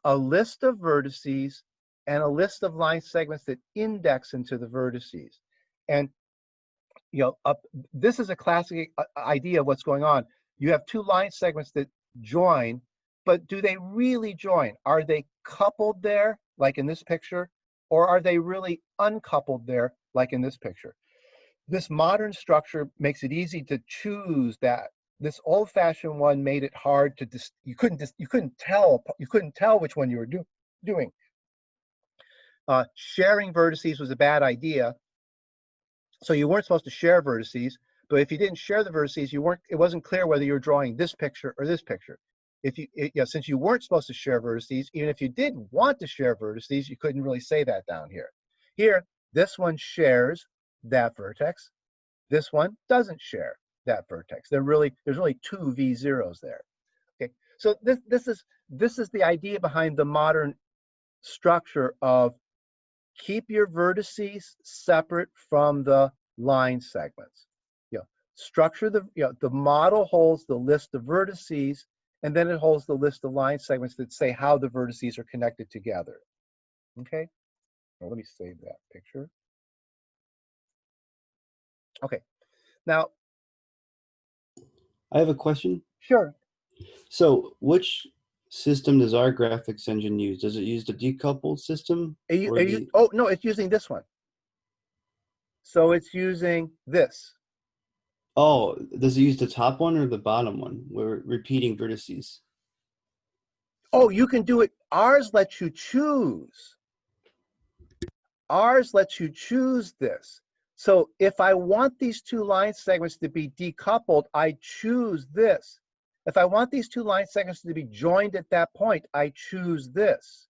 a list of vertices and a list of line segments that index into the vertices. And this is a classic idea of what's going on. You have 2 line segments that join, but do they really join? Are they coupled there, like in this picture, or are they really uncoupled there, like in this picture? This modern structure makes it easy to choose that. This old-fashioned one made it hard to you couldn't tell which one you were doing. Sharing vertices was a bad idea. So you weren't supposed to share vertices, but if you didn't share the vertices, it wasn't clear whether you were drawing this picture or this picture. Since you weren't supposed to share vertices, even if you did want to share vertices, you couldn't really say that down here. Here, this one shares that vertex. This one doesn't share that vertex. There's really 2 V0s there. Okay, so this is the idea behind the modern structure of keep your vertices separate from the line segments. Structure the model holds the list of vertices, and then it holds the list of line segments that say how the vertices are connected together. Okay, well, let me save that picture. Okay, now I have a question. sure. So which system does our graphics engine use? Does it use the decoupled system? Oh, no, it's using this one. So it's using this. Oh, does it use the top one or the bottom one? We're repeating vertices. Oh, you can do it. Ours lets you choose. Ours lets you choose this. So if I want these 2 line segments to be decoupled, I choose this. If I want these 2 line segments to be joined at that point, I choose this.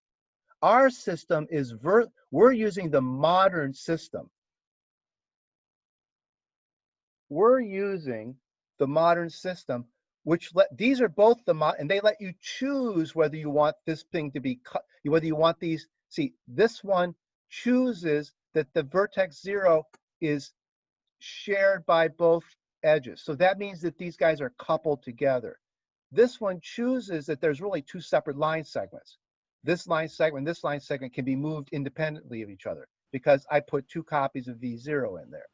Our system is, we're using the modern system. We're using the modern system, which these are both and they let you choose whether you want this thing to be cut, whether you want these. See, this one chooses that the vertex 0 is shared by both edges. So that means that these guys are coupled together. This one chooses that there's really 2 separate line segments. This line segment can be moved independently of each other because I put 2 copies of V0 in there.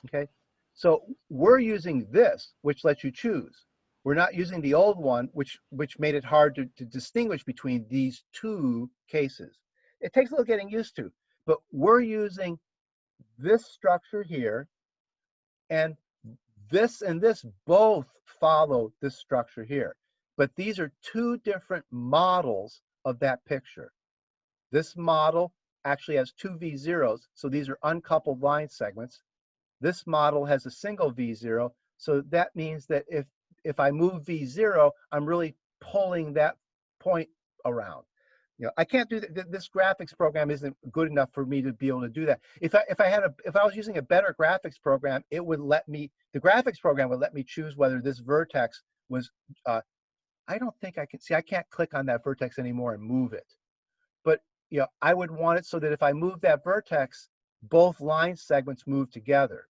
Okay, so we're using this, which lets you choose. We're not using the old one, which made it hard to distinguish between these 2 cases. It takes a little getting used to, but we're using this structure here, and this both follow this structure here. But these are 2 different models of that picture. This model actually has 2 V0s, so these are uncoupled line segments. This model has a single V0, so that means that if I move V0, I'm really pulling that point around. I can't do that. This graphics program isn't good enough for me to be able to do that. If I was using a better graphics program, the graphics program would let me choose whether this vertex was. I don't think I can see. I can't click on that vertex anymore and move it. But I would want it so that if I move that vertex, both line segments move together.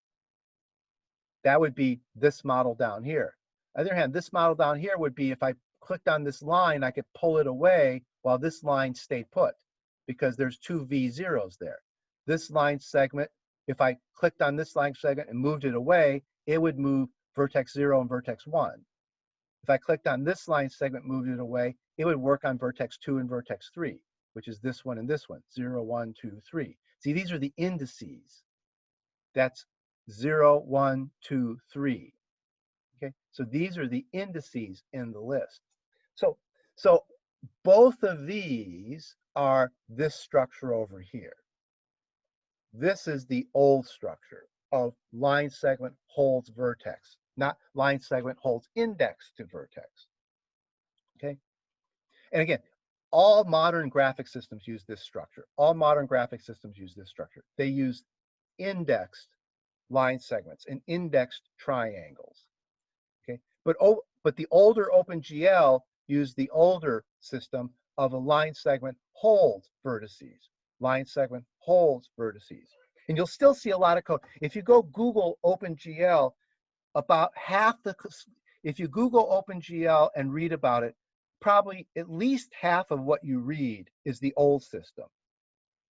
That would be this model down here. On the other hand, this model down here would be if I clicked on this line, I could pull it away while this line stayed put because there's two V0s there. This line segment, if I clicked on this line segment and moved it away, it would move vertex 0 and vertex 1. If I clicked on this line segment, moved it away, it would work on vertex 2 and vertex 3, which is this one and this one, 0, 1, 2, 3. See, these are the indices. That's 0, 1, 2, 3. Okay, so these are the indices in the list. So both of these are this structure over here. This is the old structure of line segment holds vertex, not line segment holds index to vertex. Okay, and again, all modern graphic systems use this structure. All modern graphic systems use this structure. They use indexed line segments and indexed triangles. Okay, but the older OpenGL used the older system of a line segment holds vertices. Line segment holds vertices. And you'll still see a lot of code. If you go Google OpenGL, about half the, if you Google OpenGL and read about it, probably at least half of what you read is the old system.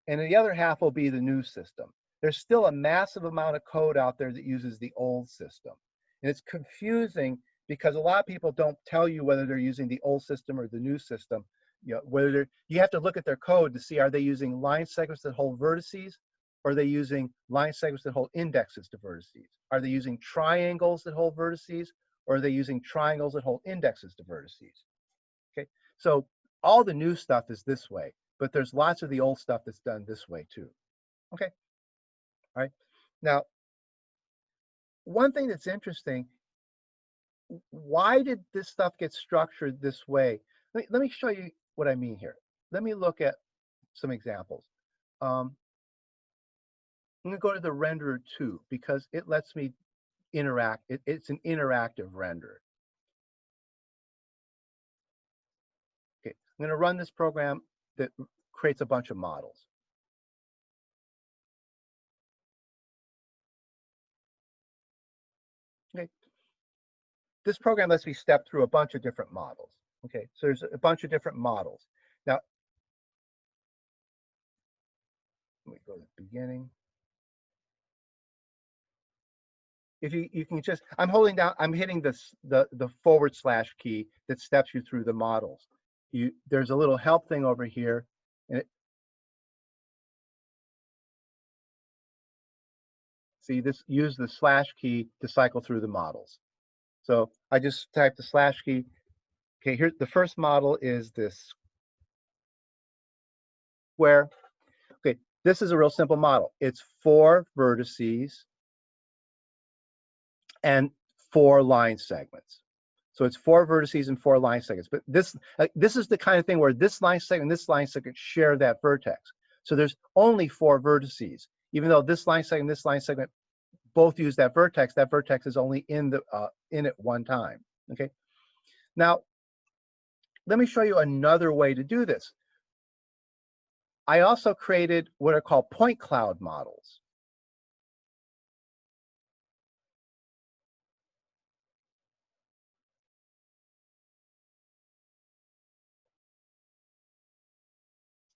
And the other half will be the new system. There's still a massive amount of code out there that uses the old system. And it's confusing because a lot of people don't tell you whether they're using the old system or the new system. You know, whether you have to look at their code to see, are they using line segments that hold vertices, or are they using line segments that hold indexes to vertices? Are they using triangles that hold vertices, or are they using triangles that hold indexes to vertices? Okay, so all the new stuff is this way, but there's lots of the old stuff that's done this way too. Okay, all right. Now, one thing that's interesting, why did this stuff get structured this way? Let me show you what I mean here. Let me look at some examples. I'm going to go to the renderer 2 because it lets me interact. It's an interactive render. Okay, I'm going to run this program that creates a bunch of models. Okay, this program lets me step through a bunch of different models. Okay, so there's a bunch of different models. Now, let me go to the beginning. If you can just, I'm holding down, I'm hitting this the / key that steps you through the models. There's a little help thing over here, and see this, use the / key to cycle through the models. So I just type the / key. Okay, here the first model is this square. Okay, this is a real simple model. It's 4 vertices and 4 line segments. So it's 4 vertices and 4 line segments. But this is the kind of thing where this line segment and this line segment share that vertex. So there's only 4 vertices, even though this line segment and this line segment both use that vertex. That vertex is only in it one time. Okay. Now, let me show you another way to do this. I also created what are called point cloud models.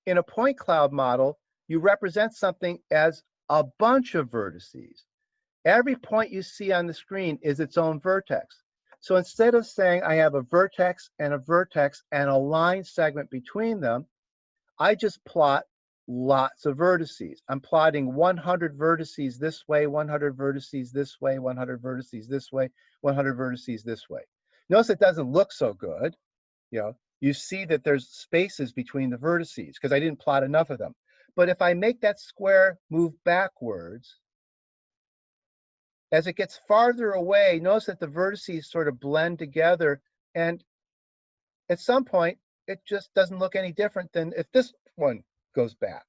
In a point cloud model, you represent something as a bunch of vertices. Every point you see on the screen is its own vertex. So instead of saying I have a vertex and a line segment between them, I just plot lots of vertices. I'm plotting 100 vertices this way, 100 vertices this way, 100 vertices this way, 100 vertices this way. Notice it doesn't look so good. You know, you see that there's spaces between the vertices because I didn't plot enough of them. But if I make that square move backwards, as it gets farther away, notice that the vertices sort of blend together, and at some point, it just doesn't look any different than if this one goes back.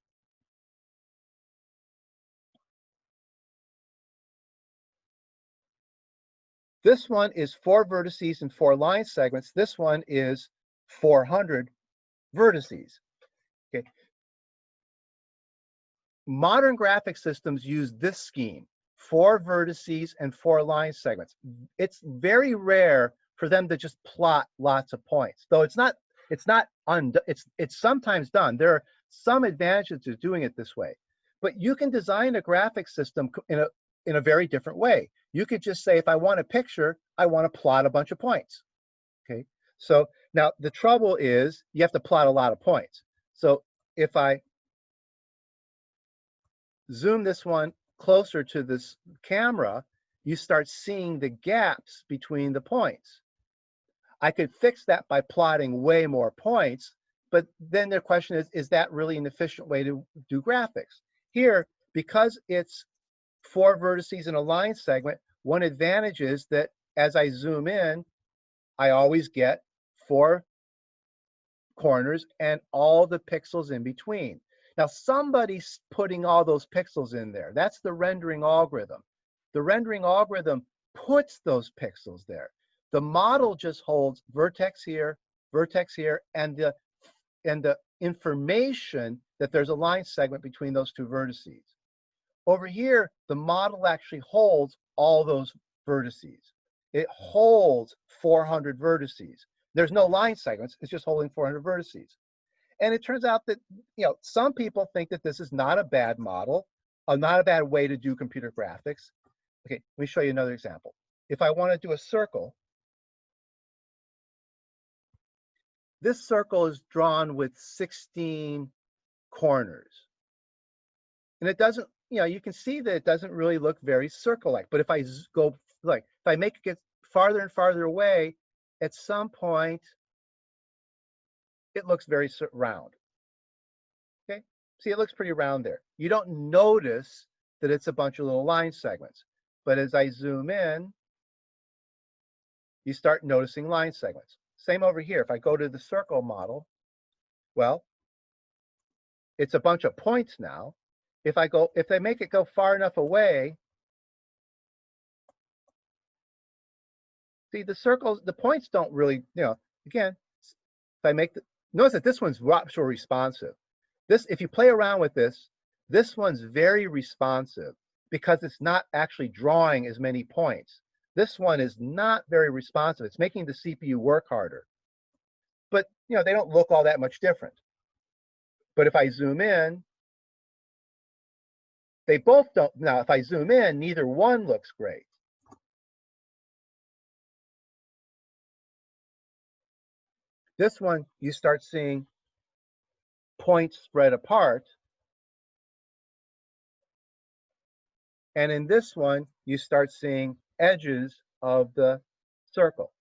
This one is 4 vertices and 4 line segments. This one is 400 vertices. Okay. Modern graphic systems use this scheme, 4 vertices and 4 line segments. It's very rare for them to just plot lots of points. Though it's not it's sometimes done. There are some advantages to doing it this way, but you can design a graphic system in a very different way. You could just say, if I want a picture, I want to plot a bunch of points. Okay, so now the trouble is you have to plot a lot of points. So if I zoom this one closer to this camera, you start seeing the gaps between the points. I could fix that by plotting way more points, but then the question is that really an efficient way to do graphics? Here, because it's 4 vertices in a line segment, one advantage is that as I zoom in, I always get 4 corners and all the pixels in between. Now, somebody's putting all those pixels in there. That's the rendering algorithm. The rendering algorithm puts those pixels there. The model just holds vertex here, and the information that there's a line segment between those 2 vertices. Over here, the model actually holds all those vertices. It holds 400 vertices. There's no line segments. It's just holding 400 vertices. And it turns out that, some people think that this is not a bad model, not a bad way to do computer graphics. Okay, let me show you another example. If I want to do a circle, this circle is drawn with 16 corners. And it doesn't, you can see that it doesn't really look very circle-like. But if I go, if I make it get farther and farther away, at some point, it looks very round. Okay, see, it looks pretty round there. You don't notice that it's a bunch of little line segments. But as I zoom in, you start noticing line segments. Same over here. If I go to the circle model, well, it's a bunch of points now. If they make it go far enough away, see, the circles, the points don't really, again, if I make notice that this one's so responsive. If you play around with this one's very responsive because it's not actually drawing as many points. This one is not very responsive. It's making the CPU work harder. But, they don't look all that much different. But if I zoom in, they both don't. Now, if I zoom in, neither one looks great. This one, you start seeing points spread apart. And in this one, you start seeing edges of the circle.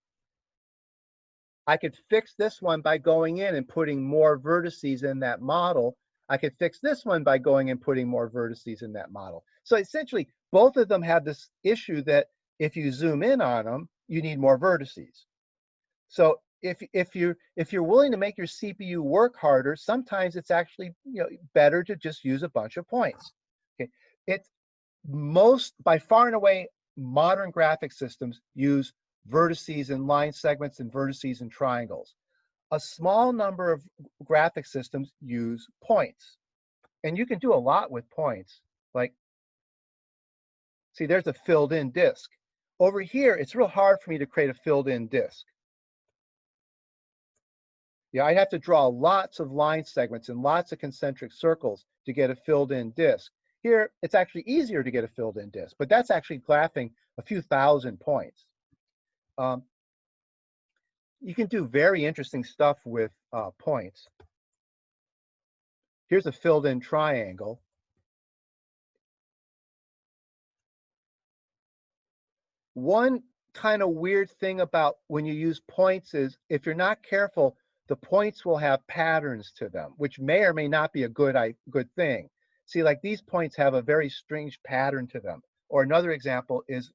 I could fix this one by going in and putting more vertices in that model. I could fix this one by going and putting more vertices in that model. So essentially, both of them have this issue that if you zoom in on them, you need more vertices. So if you're willing to make your CPU work harder, sometimes it's actually better to just use a bunch of points. Okay, it's by far and away modern graphic systems use vertices and line segments and vertices and triangles. A small number of graphic systems use points, and you can do a lot with points. Like, see, there's a filled in disk. Over here, it's real hard for me to create a filled in disk. Yeah, I'd have to draw lots of line segments and lots of concentric circles to get a filled in disk. Here, it's actually easier to get a filled in disk, but that's actually graphing a few thousand points. You can do very interesting stuff with points. Here's a filled in triangle. One kind of weird thing about when you use points is if you're not careful, the points will have patterns to them, which may or may not be a good thing. See, like these points have a very strange pattern to them. Or another example is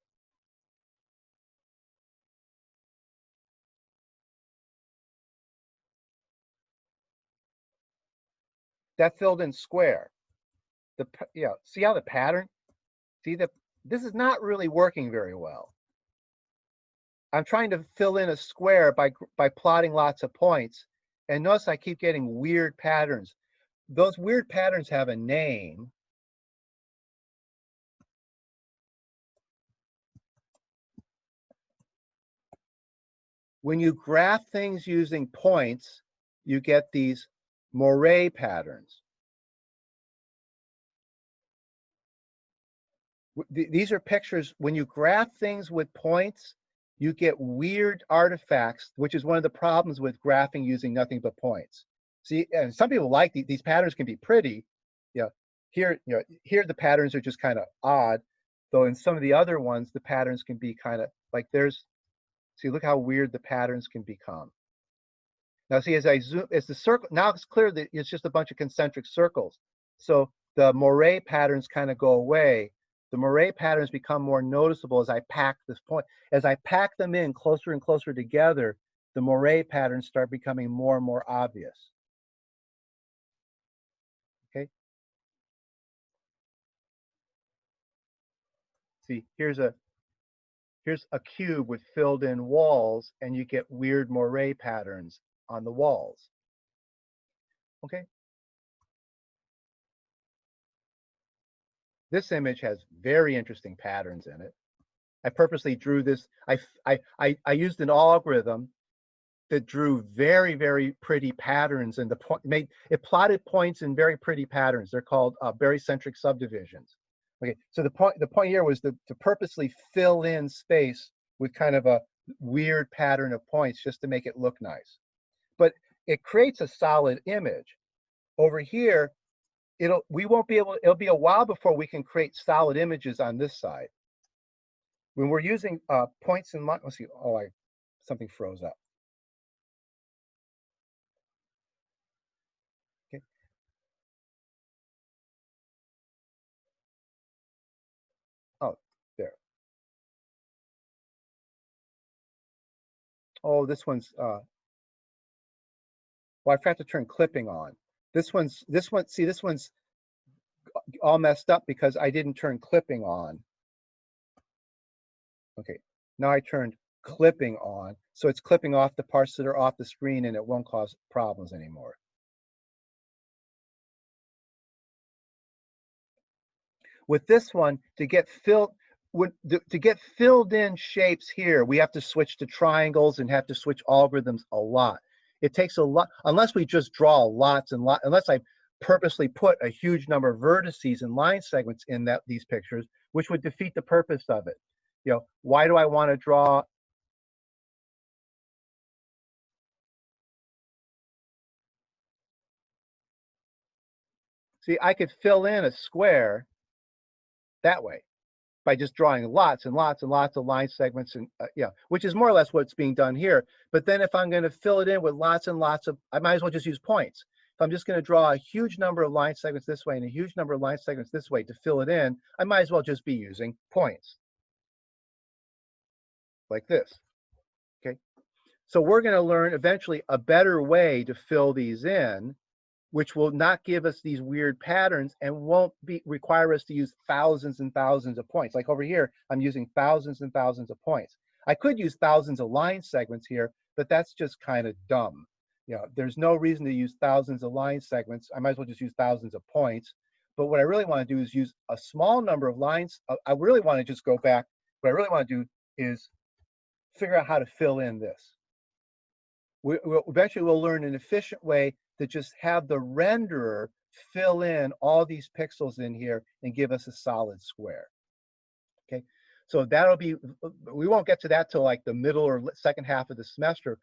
that filled in square. See how the pattern? See that this is not really working very well. I'm trying to fill in a square by plotting lots of points, and notice I keep getting weird patterns. Those weird patterns have a name. when you graph things using points, you get these moire patterns. These are pictures. When you graph things with points, you get weird artifacts, which is one of the problems with graphing using nothing but points. See, and some people like these patterns can be pretty. Here the patterns are just kind of odd, though in some of the other ones, the patterns can be kind of like see, look how weird the patterns can become. Now see, as I zoom, as the circle, now it's clear that it's just a bunch of concentric circles. So the moire patterns kind of go away. The moire patterns become more noticeable as I pack this point. As I pack them in closer and closer together, the moire patterns start becoming more and more obvious. Okay. See, here's a cube with filled in walls, and you get weird moire patterns on the walls. Okay. This image has very interesting patterns in it. I purposely drew this. I used an algorithm that drew very, very pretty patterns, and it plotted points in very pretty patterns. They're called barycentric subdivisions. Okay, so the point here was to purposely fill in space with kind of a weird pattern of points just to make it look nice. But it creates a solid image. Over here, it'll be a while before we can create solid images on this side. When we're using points in line, let's see, something froze up. Okay. Oh, there. Oh, this one's, well, I forgot to turn clipping on. This one's all messed up because I didn't turn clipping on. Okay, now I turned clipping on, so it's clipping off the parts that are off the screen and it won't cause problems anymore. With this one, to get filled in shapes here, we have to switch to triangles and have to switch algorithms a lot. It takes a lot, unless we just draw lots and lots, unless I purposely put a huge number of vertices and line segments in these pictures, which would defeat the purpose of it. Why do I want to draw? See, I could fill in a square that way by just drawing lots and lots and lots of line segments, and which is more or less what's being done here. But then if I'm going to fill it in with lots and lots of, I might as well just use points. If I'm just going to draw a huge number of line segments this way and a huge number of line segments this way to fill it in, I might as well just be using points like this. Okay, so we're going to learn eventually a better way to fill these in, which will not give us these weird patterns and won't require us to use thousands and thousands of points. Like over here, I'm using thousands and thousands of points. I could use thousands of line segments here, but that's just kind of dumb. There's no reason to use thousands of line segments. I might as well just use thousands of points. But what I really want to do is use a small number of lines. I really want to just go back. What I really want to do is figure out how to fill in this. Eventually we'll learn an efficient way to just have the renderer fill in all these pixels in here and give us a solid square. Okay, so we won't get to that till like the middle or second half of the semester.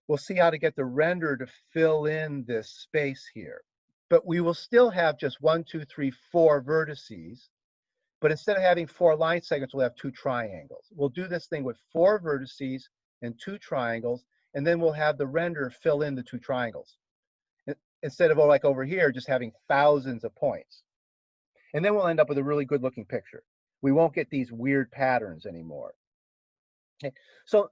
We'll see how to get the renderer to fill in this space here. But we will still have just 1, 2, 3, 4 vertices. But instead of having 4 line segments, we'll have 2 triangles. We'll do this thing with 4 vertices and 2 triangles, and then we'll have the renderer fill in the 2 triangles, instead of like over here, just having thousands of points. And then we'll end up with a really good looking picture. We won't get these weird patterns anymore. Okay. So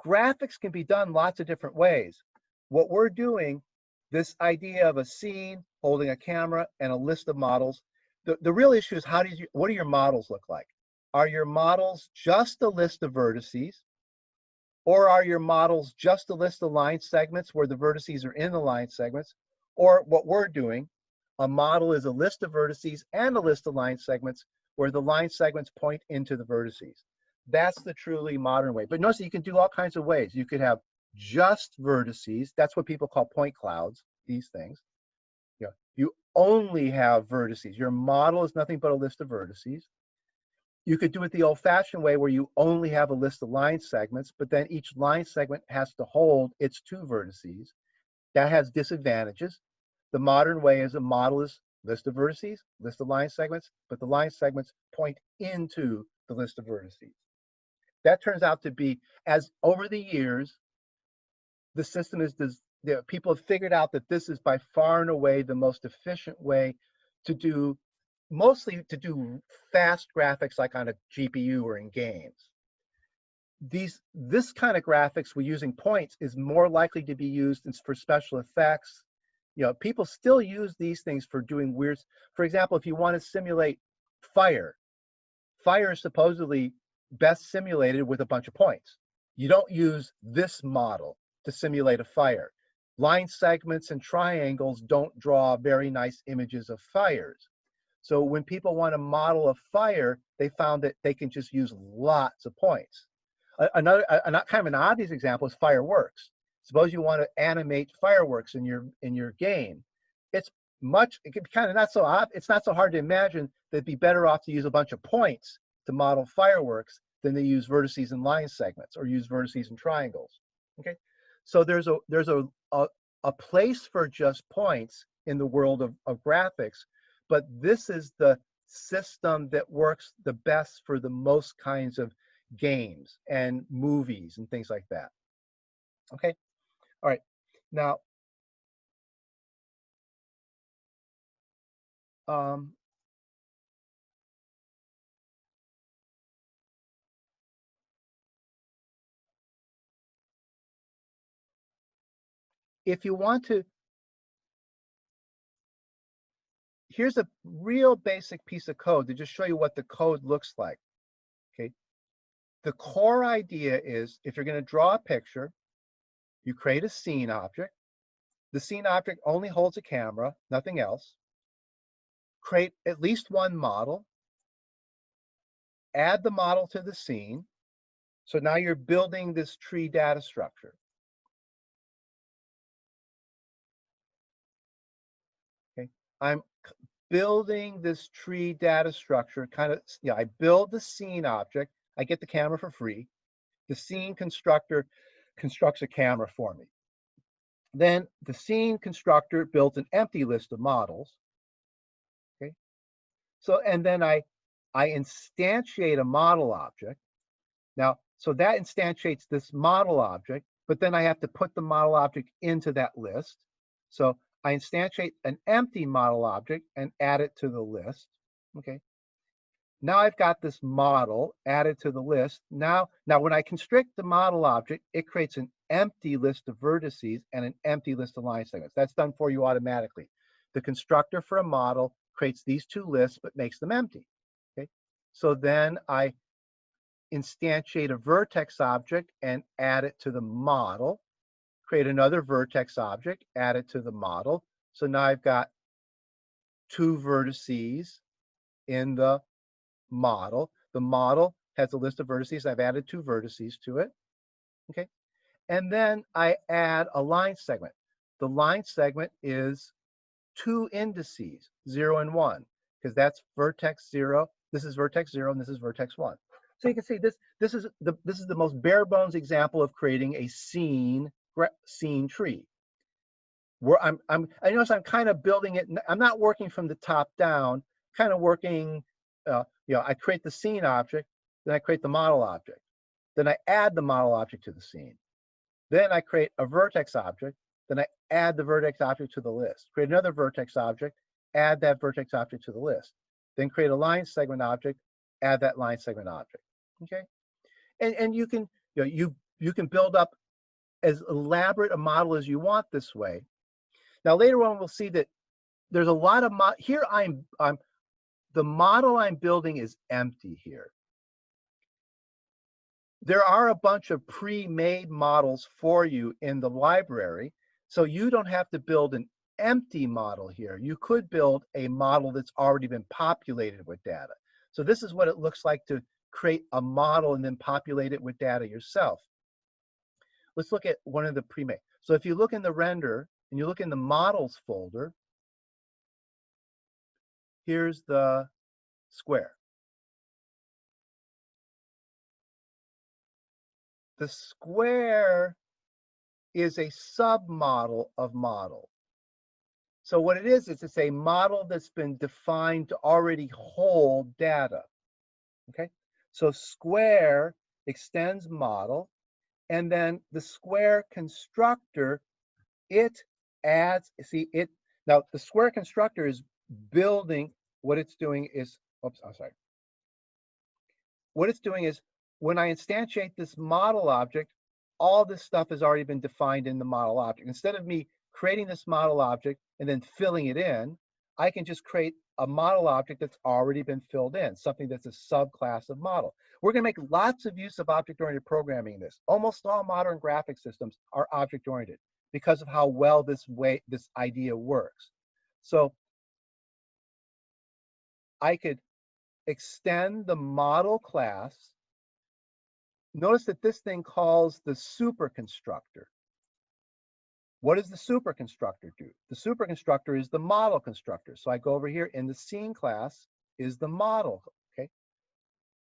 graphics can be done lots of different ways. What we're doing, this idea of a scene, holding a camera, and a list of models, the real issue is what do your models look like? Are your models just a list of vertices? Or are your models just a list of line segments where the vertices are in the line segments? Or what we're doing, a model is a list of vertices and a list of line segments where the line segments point into the vertices. That's the truly modern way. But notice that you can do all kinds of ways. You could have just vertices. That's what people call point clouds, these things. You know, you only have vertices. Your model is nothing but a list of vertices. You could do it the old-fashioned way where you only have a list of line segments, but then each line segment has to hold its 2 vertices. That has disadvantages. The modern way is a model is list of vertices, list of line segments, but the line segments point into the list of vertices. That turns out to be, as over the years, the system is, people have figured out that this is by far and away the most efficient way to do, mostly to do fast graphics like on a GPU or in games. This kind of graphics we're using points is more likely to be used for special effects. You know, people still use these things for doing weird, for example, if you want to simulate fire is supposedly best simulated with a bunch of points. You don't use this model to simulate a fire. Line segments and triangles don't draw very nice images of fires. So when people want to model a fire, they found that they can just use lots of points. Another kind of an obvious example is fireworks. Suppose you want to animate fireworks in your game. It can be kind of not so odd. It's not so hard to imagine that it'd be better off to use a bunch of points to model fireworks than to use vertices and line segments or use vertices and triangles. Okay, so there's a place for just points in the world of graphics, but this is the system that works the best for the most kinds of games and movies and things like that. Okay, all right. Now, if you want to, here's a real basic piece of code to just show you what the code looks like. Okay, the core idea is if you're going to draw a picture, you create a scene object. The scene object only holds a camera, nothing else. Create at least one model. Add the model to the scene. So now you're building this tree data structure. Okay, I'm building this tree data structure kind of, yeah, I build the scene object. I get the camera for free. The scene constructor constructs a camera for me. Then the scene constructor builds an empty list of models. Okay, so and then I instantiate a model object. Now, so that instantiates this model object, but then I have to put the model object into that list. So I instantiate an empty model object and add it to the list. Okay. Now I've got this model added to the list. Now when I constrict the model object, it creates an empty list of vertices and an empty list of line segments. That's done for you automatically. The constructor for a model creates these 2 lists, but makes them empty. Okay. So then I instantiate a vertex object and add it to the model, create another vertex object, add it to the model. So now I've got 2 vertices in the model. The model has a list of vertices. I've added 2 vertices to it. Okay. And then I add a line segment. The line segment is 2 indices, 0 and 1, because that's vertex 0. This is vertex 0 and this is vertex 1. So you can see this is the most bare bones example of creating a scene tree. Where I notice I'm kind of building it. I'm not working from the top down. Kind of working. I create the scene object, then I create the model object, then I add the model object to the scene, then I create a vertex object, then I add the vertex object to the list. Create another vertex object, add that vertex object to the list, then create a line segment object, add that line segment object. Okay, and you can you can build up as elaborate a model as you want this way. Now later on we'll see that there's a lot of here I'm the model I'm building is empty here. There are a bunch of pre-made models for you in the library, so you don't have to build an empty model here. You could build a model that's already been populated with data. So this is what it looks like to create a model and then populate it with data yourself. let's look at one of the pre-made. So if you look in the render and you look in the models folder, here's the square. The square is a submodel of model. So what it is it's a model that's been defined to already hold data. Okay, so square extends model, and then the square constructor, it adds, see it, now the square constructor is building, what it's doing is, oops, I'm sorry. What it's doing is when I instantiate this model object, all this stuff has already been defined in the model object. Instead of me creating this model object and then filling it in, I can just create a model object that's already been filled in, something that's a subclass of model. We're going to make lots of use of object-oriented programming in this. Almost all modern graphic systems are object-oriented because of how well this idea works. So I could extend the model class. Notice that this thing calls the super constructor. What does the super constructor do? The super constructor is the model constructor. So I go over here in the scene class is the model, okay?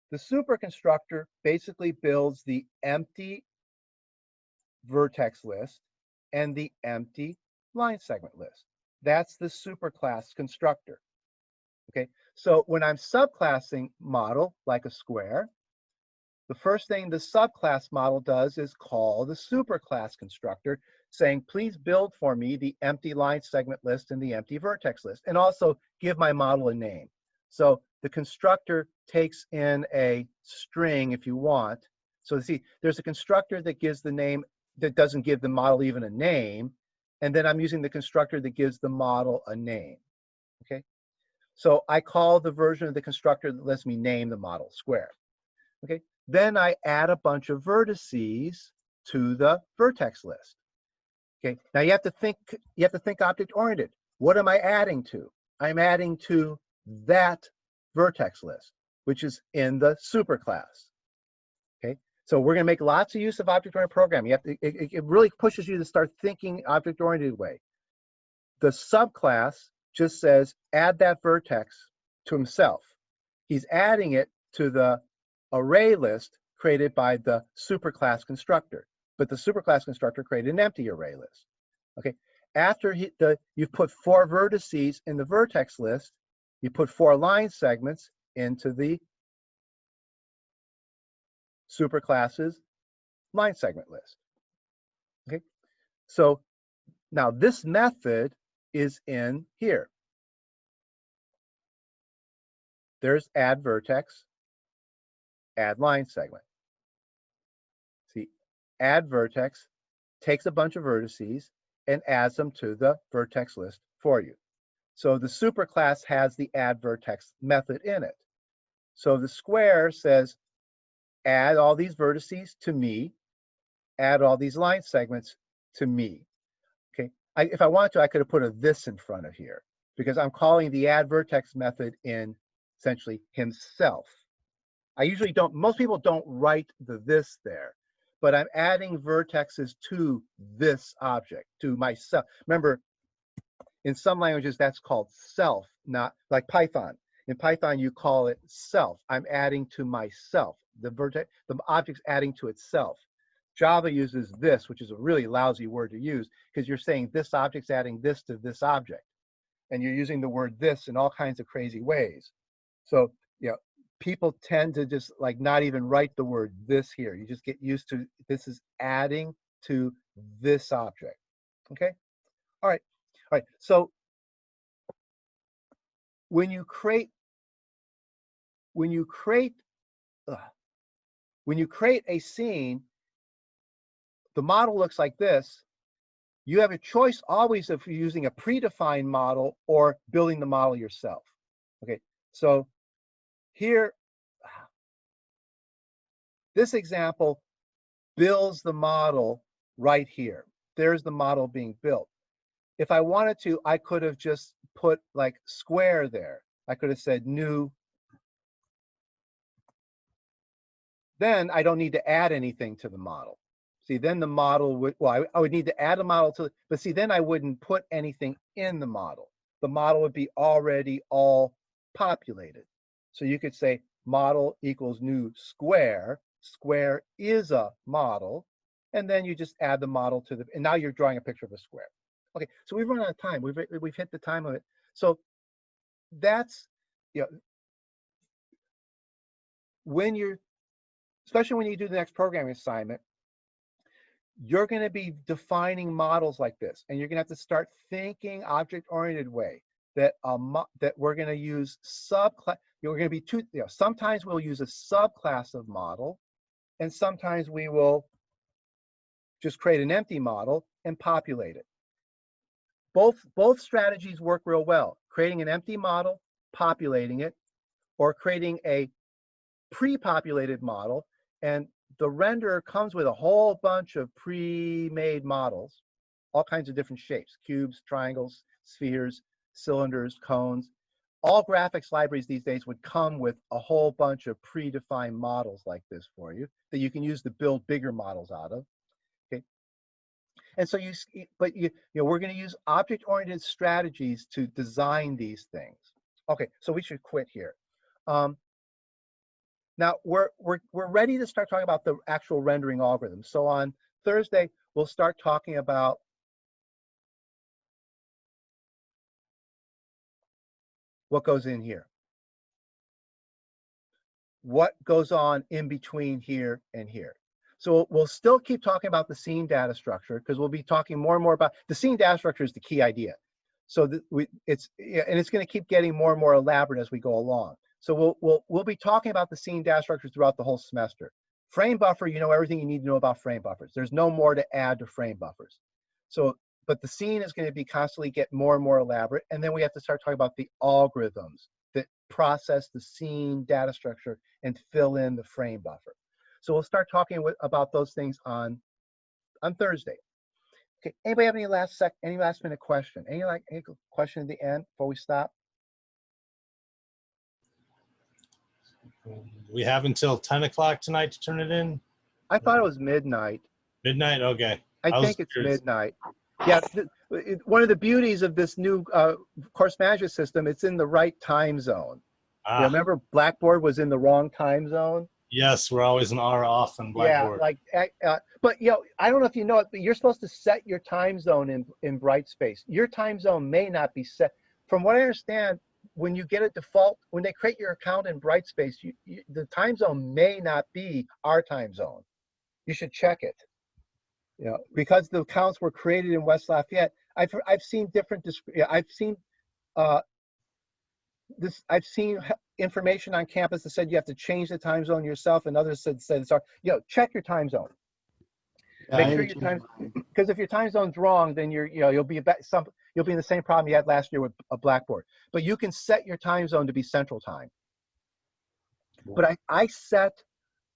The super constructor basically builds the empty vertex list and the empty line segment list. That's the superclass constructor, okay? So when I'm subclassing model like a square, the first thing the subclass model does is call the superclass constructor, saying, please build for me the empty line segment list and the empty vertex list, and also give my model a name. So the constructor takes in a string if you want. So see, there's a constructor that gives the name, that doesn't give the model even a name, and then I'm using the constructor that gives the model a name, okay? So I call the version of the constructor that lets me name the model square, okay? Then I add a bunch of vertices to the vertex list. Okay, now you have to think object oriented. What am I adding to? I'm adding to that vertex list, which is in the superclass. Okay, so we're going to make lots of use of object oriented programming. You have to, it really pushes you to start thinking object oriented way. The subclass just says add that vertex to himself. He's adding it to the array list created by the superclass constructor. But the superclass constructor created an empty array list. Okay, after you've put 4 vertices in the vertex list, you put 4 line segments into the superclass's line segment list. Okay, so now this method is in here. There's add vertex, add line segment. See, add vertex takes a bunch of vertices and adds them to the vertex list for you. So the superclass has the add vertex method in it. So the square says, add all these vertices to me, add all these line segments to me. Okay, if I wanted to, I could have put a this in front of here because I'm calling the add vertex method in essentially himself. I usually don't, most people don't write the this there, but I'm adding vertexes to this object, to myself. Remember, in some languages, that's called self, not like Python. In Python, you call it self. I'm adding to myself. The object's adding to itself. Java uses this, which is a really lousy word to use because you're saying this object's adding this to this object. And you're using the word this in all kinds of crazy ways. So, you know, people tend to just like not even write the word this here. You just get used to this is adding to this object. Okay, all right. So when you create a scene, the model looks like this. You have a choice always of using a predefined model or building the model yourself. Okay, so here, this example builds the model right here. There's the model being built. If I wanted to, I could have just put like square there. I could have said new. Then I don't need to add anything to the model. See, then the model would, well, I would need to add a model to, but see, then I wouldn't put anything in the model. The model would be already all populated. So you could say model equals new square. Square is a model. And then you just add the model to the, and now you're drawing a picture of a square. Okay, so we've run out of time. We've hit the time limit. So that's, you know, when you're, especially when you do the next programming assignment, you're going to be defining models like this, and you're going to have to start thinking object-oriented way that that we're going to use subclass. We're going to be sometimes we'll use a subclass of model, and sometimes we will just create an empty model and populate it. Both strategies work real well. Creating an empty model, populating it, or creating a pre-populated model, and the renderer comes with a whole bunch of pre-made models, all kinds of different shapes, cubes, triangles, spheres, cylinders, cones. All graphics libraries these days would come with a whole bunch of predefined models like this for you that you can use to build bigger models out of. Okay. And so we're going to use object-oriented strategies to design these things. Okay, so we should quit here. Now we're ready to start talking about the actual rendering algorithm. So on Thursday, we'll start talking about what goes in here. What goes on in between here and here. So we'll still keep talking about the scene data structure because we'll be talking more and more about the scene data structure is the key idea. So it's going to keep getting more and more elaborate as we go along. So we'll be talking about the scene data structure throughout the whole semester. Frame buffer, you know everything you need to know about frame buffers. There's no more to add to frame buffers. So, but the scene is going to be constantly get more and more elaborate, and then we have to start talking about the algorithms that process the scene data structure and fill in the frame buffer. So we'll start talking about those things on Thursday. Okay. Anybody have any last minute question? Any question at the end before we stop? We have until 10 o'clock tonight to turn it in? I thought it was midnight. Midnight? Okay. I think it's midnight. Yeah, one of the beauties of this new course management system, it's in the right time zone. Ah, You know, remember Blackboard was in the wrong time zone? yes, we're always an hour off on Blackboard. Yeah, like, but you know, I don't know if you know it, but you're supposed to set your time zone in Brightspace. Your time zone may not be set. From what I understand, when you get a default, when they create your account in Brightspace, the time zone may not be our time zone. You should check it. You know, because the accounts were created in West Lafayette. I've seen different. I've seen I've seen information on campus that said you have to change the time zone yourself, and others said it's our. You know, check your time zone. Make sure your time, because if your time zone's wrong, then you'll be in the same problem you had last year with a Blackboard. But you can set your time zone to be Central Time. But I set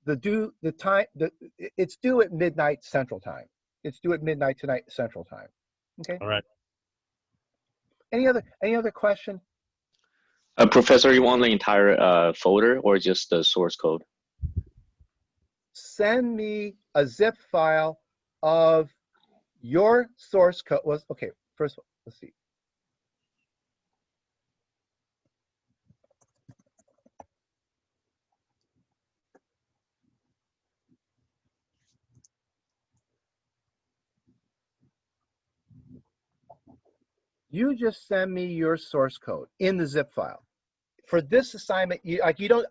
it's due at midnight Central Time. It's due at midnight tonight Central Time. Okay. All right. Any other question? Professor, you want the entire folder or just the source code? Send me a zip file of your source code. Okay, first of all, let's see. You just send me your source code in the zip file. For this assignment,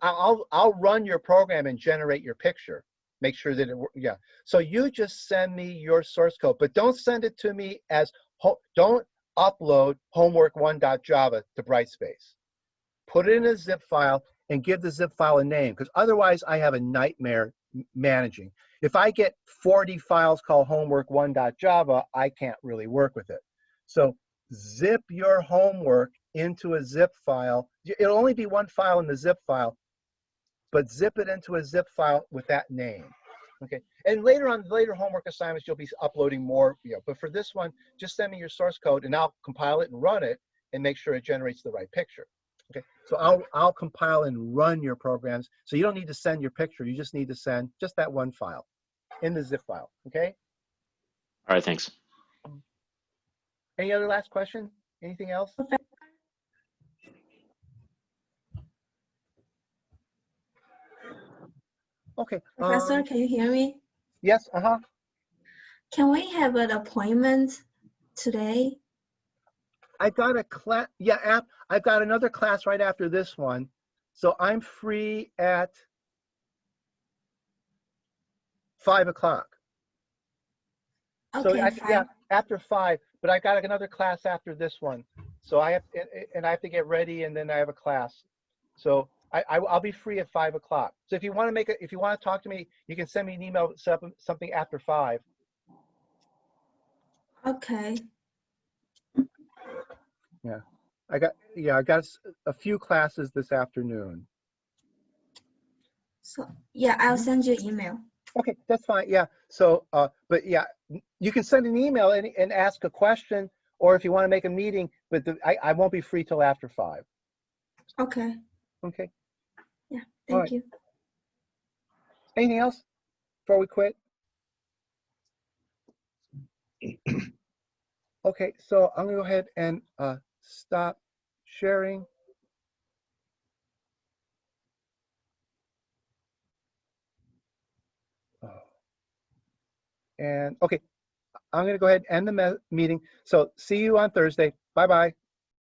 I'll run your program and generate your picture. Make sure that yeah. So you just send me your source code, but don't send it to me as, don't upload homework1.java to Brightspace. Put it in a zip file and give the zip file a name, because otherwise I have a nightmare managing. If I get 40 files called homework1.java, I can't really work with it. So zip your homework into a zip file. It'll only be one file in the zip file, but zip it into a zip file with that name. Okay. And later homework assignments, you'll be uploading more. But for this one, just send me your source code and I'll compile it and run it and make sure it generates the right picture. Okay. So I'll compile and run your programs. So you don't need to send your picture. You just need to send just that one file. in the zip file. Okay. All right, thanks. Any other last question? Anything else? Okay. Professor, can you hear me? Yes. Can we have an appointment today? I've got a class. Yeah, I've got another class right after this one, so I'm free at 5 o'clock. So Okay, yeah, fine. after 5. But I got another class after this one, so I have to get ready, and then I have a class. So I'll be free at 5 o'clock. So if you want to talk to me, you can send me an email, something after 5. Okay. I got a few classes this afternoon. So yeah, I'll send you an email. Okay, that's fine. Yeah. So, but yeah, you can send an email and ask a question, or if you want to make a meeting, but I won't be free till after 5. Okay. Okay. Yeah, All thank right. you. Anything else before we quit? Okay, so I'm gonna go ahead and stop sharing. And okay, I'm gonna go ahead and end the meeting. So see you on Thursday. Bye-bye.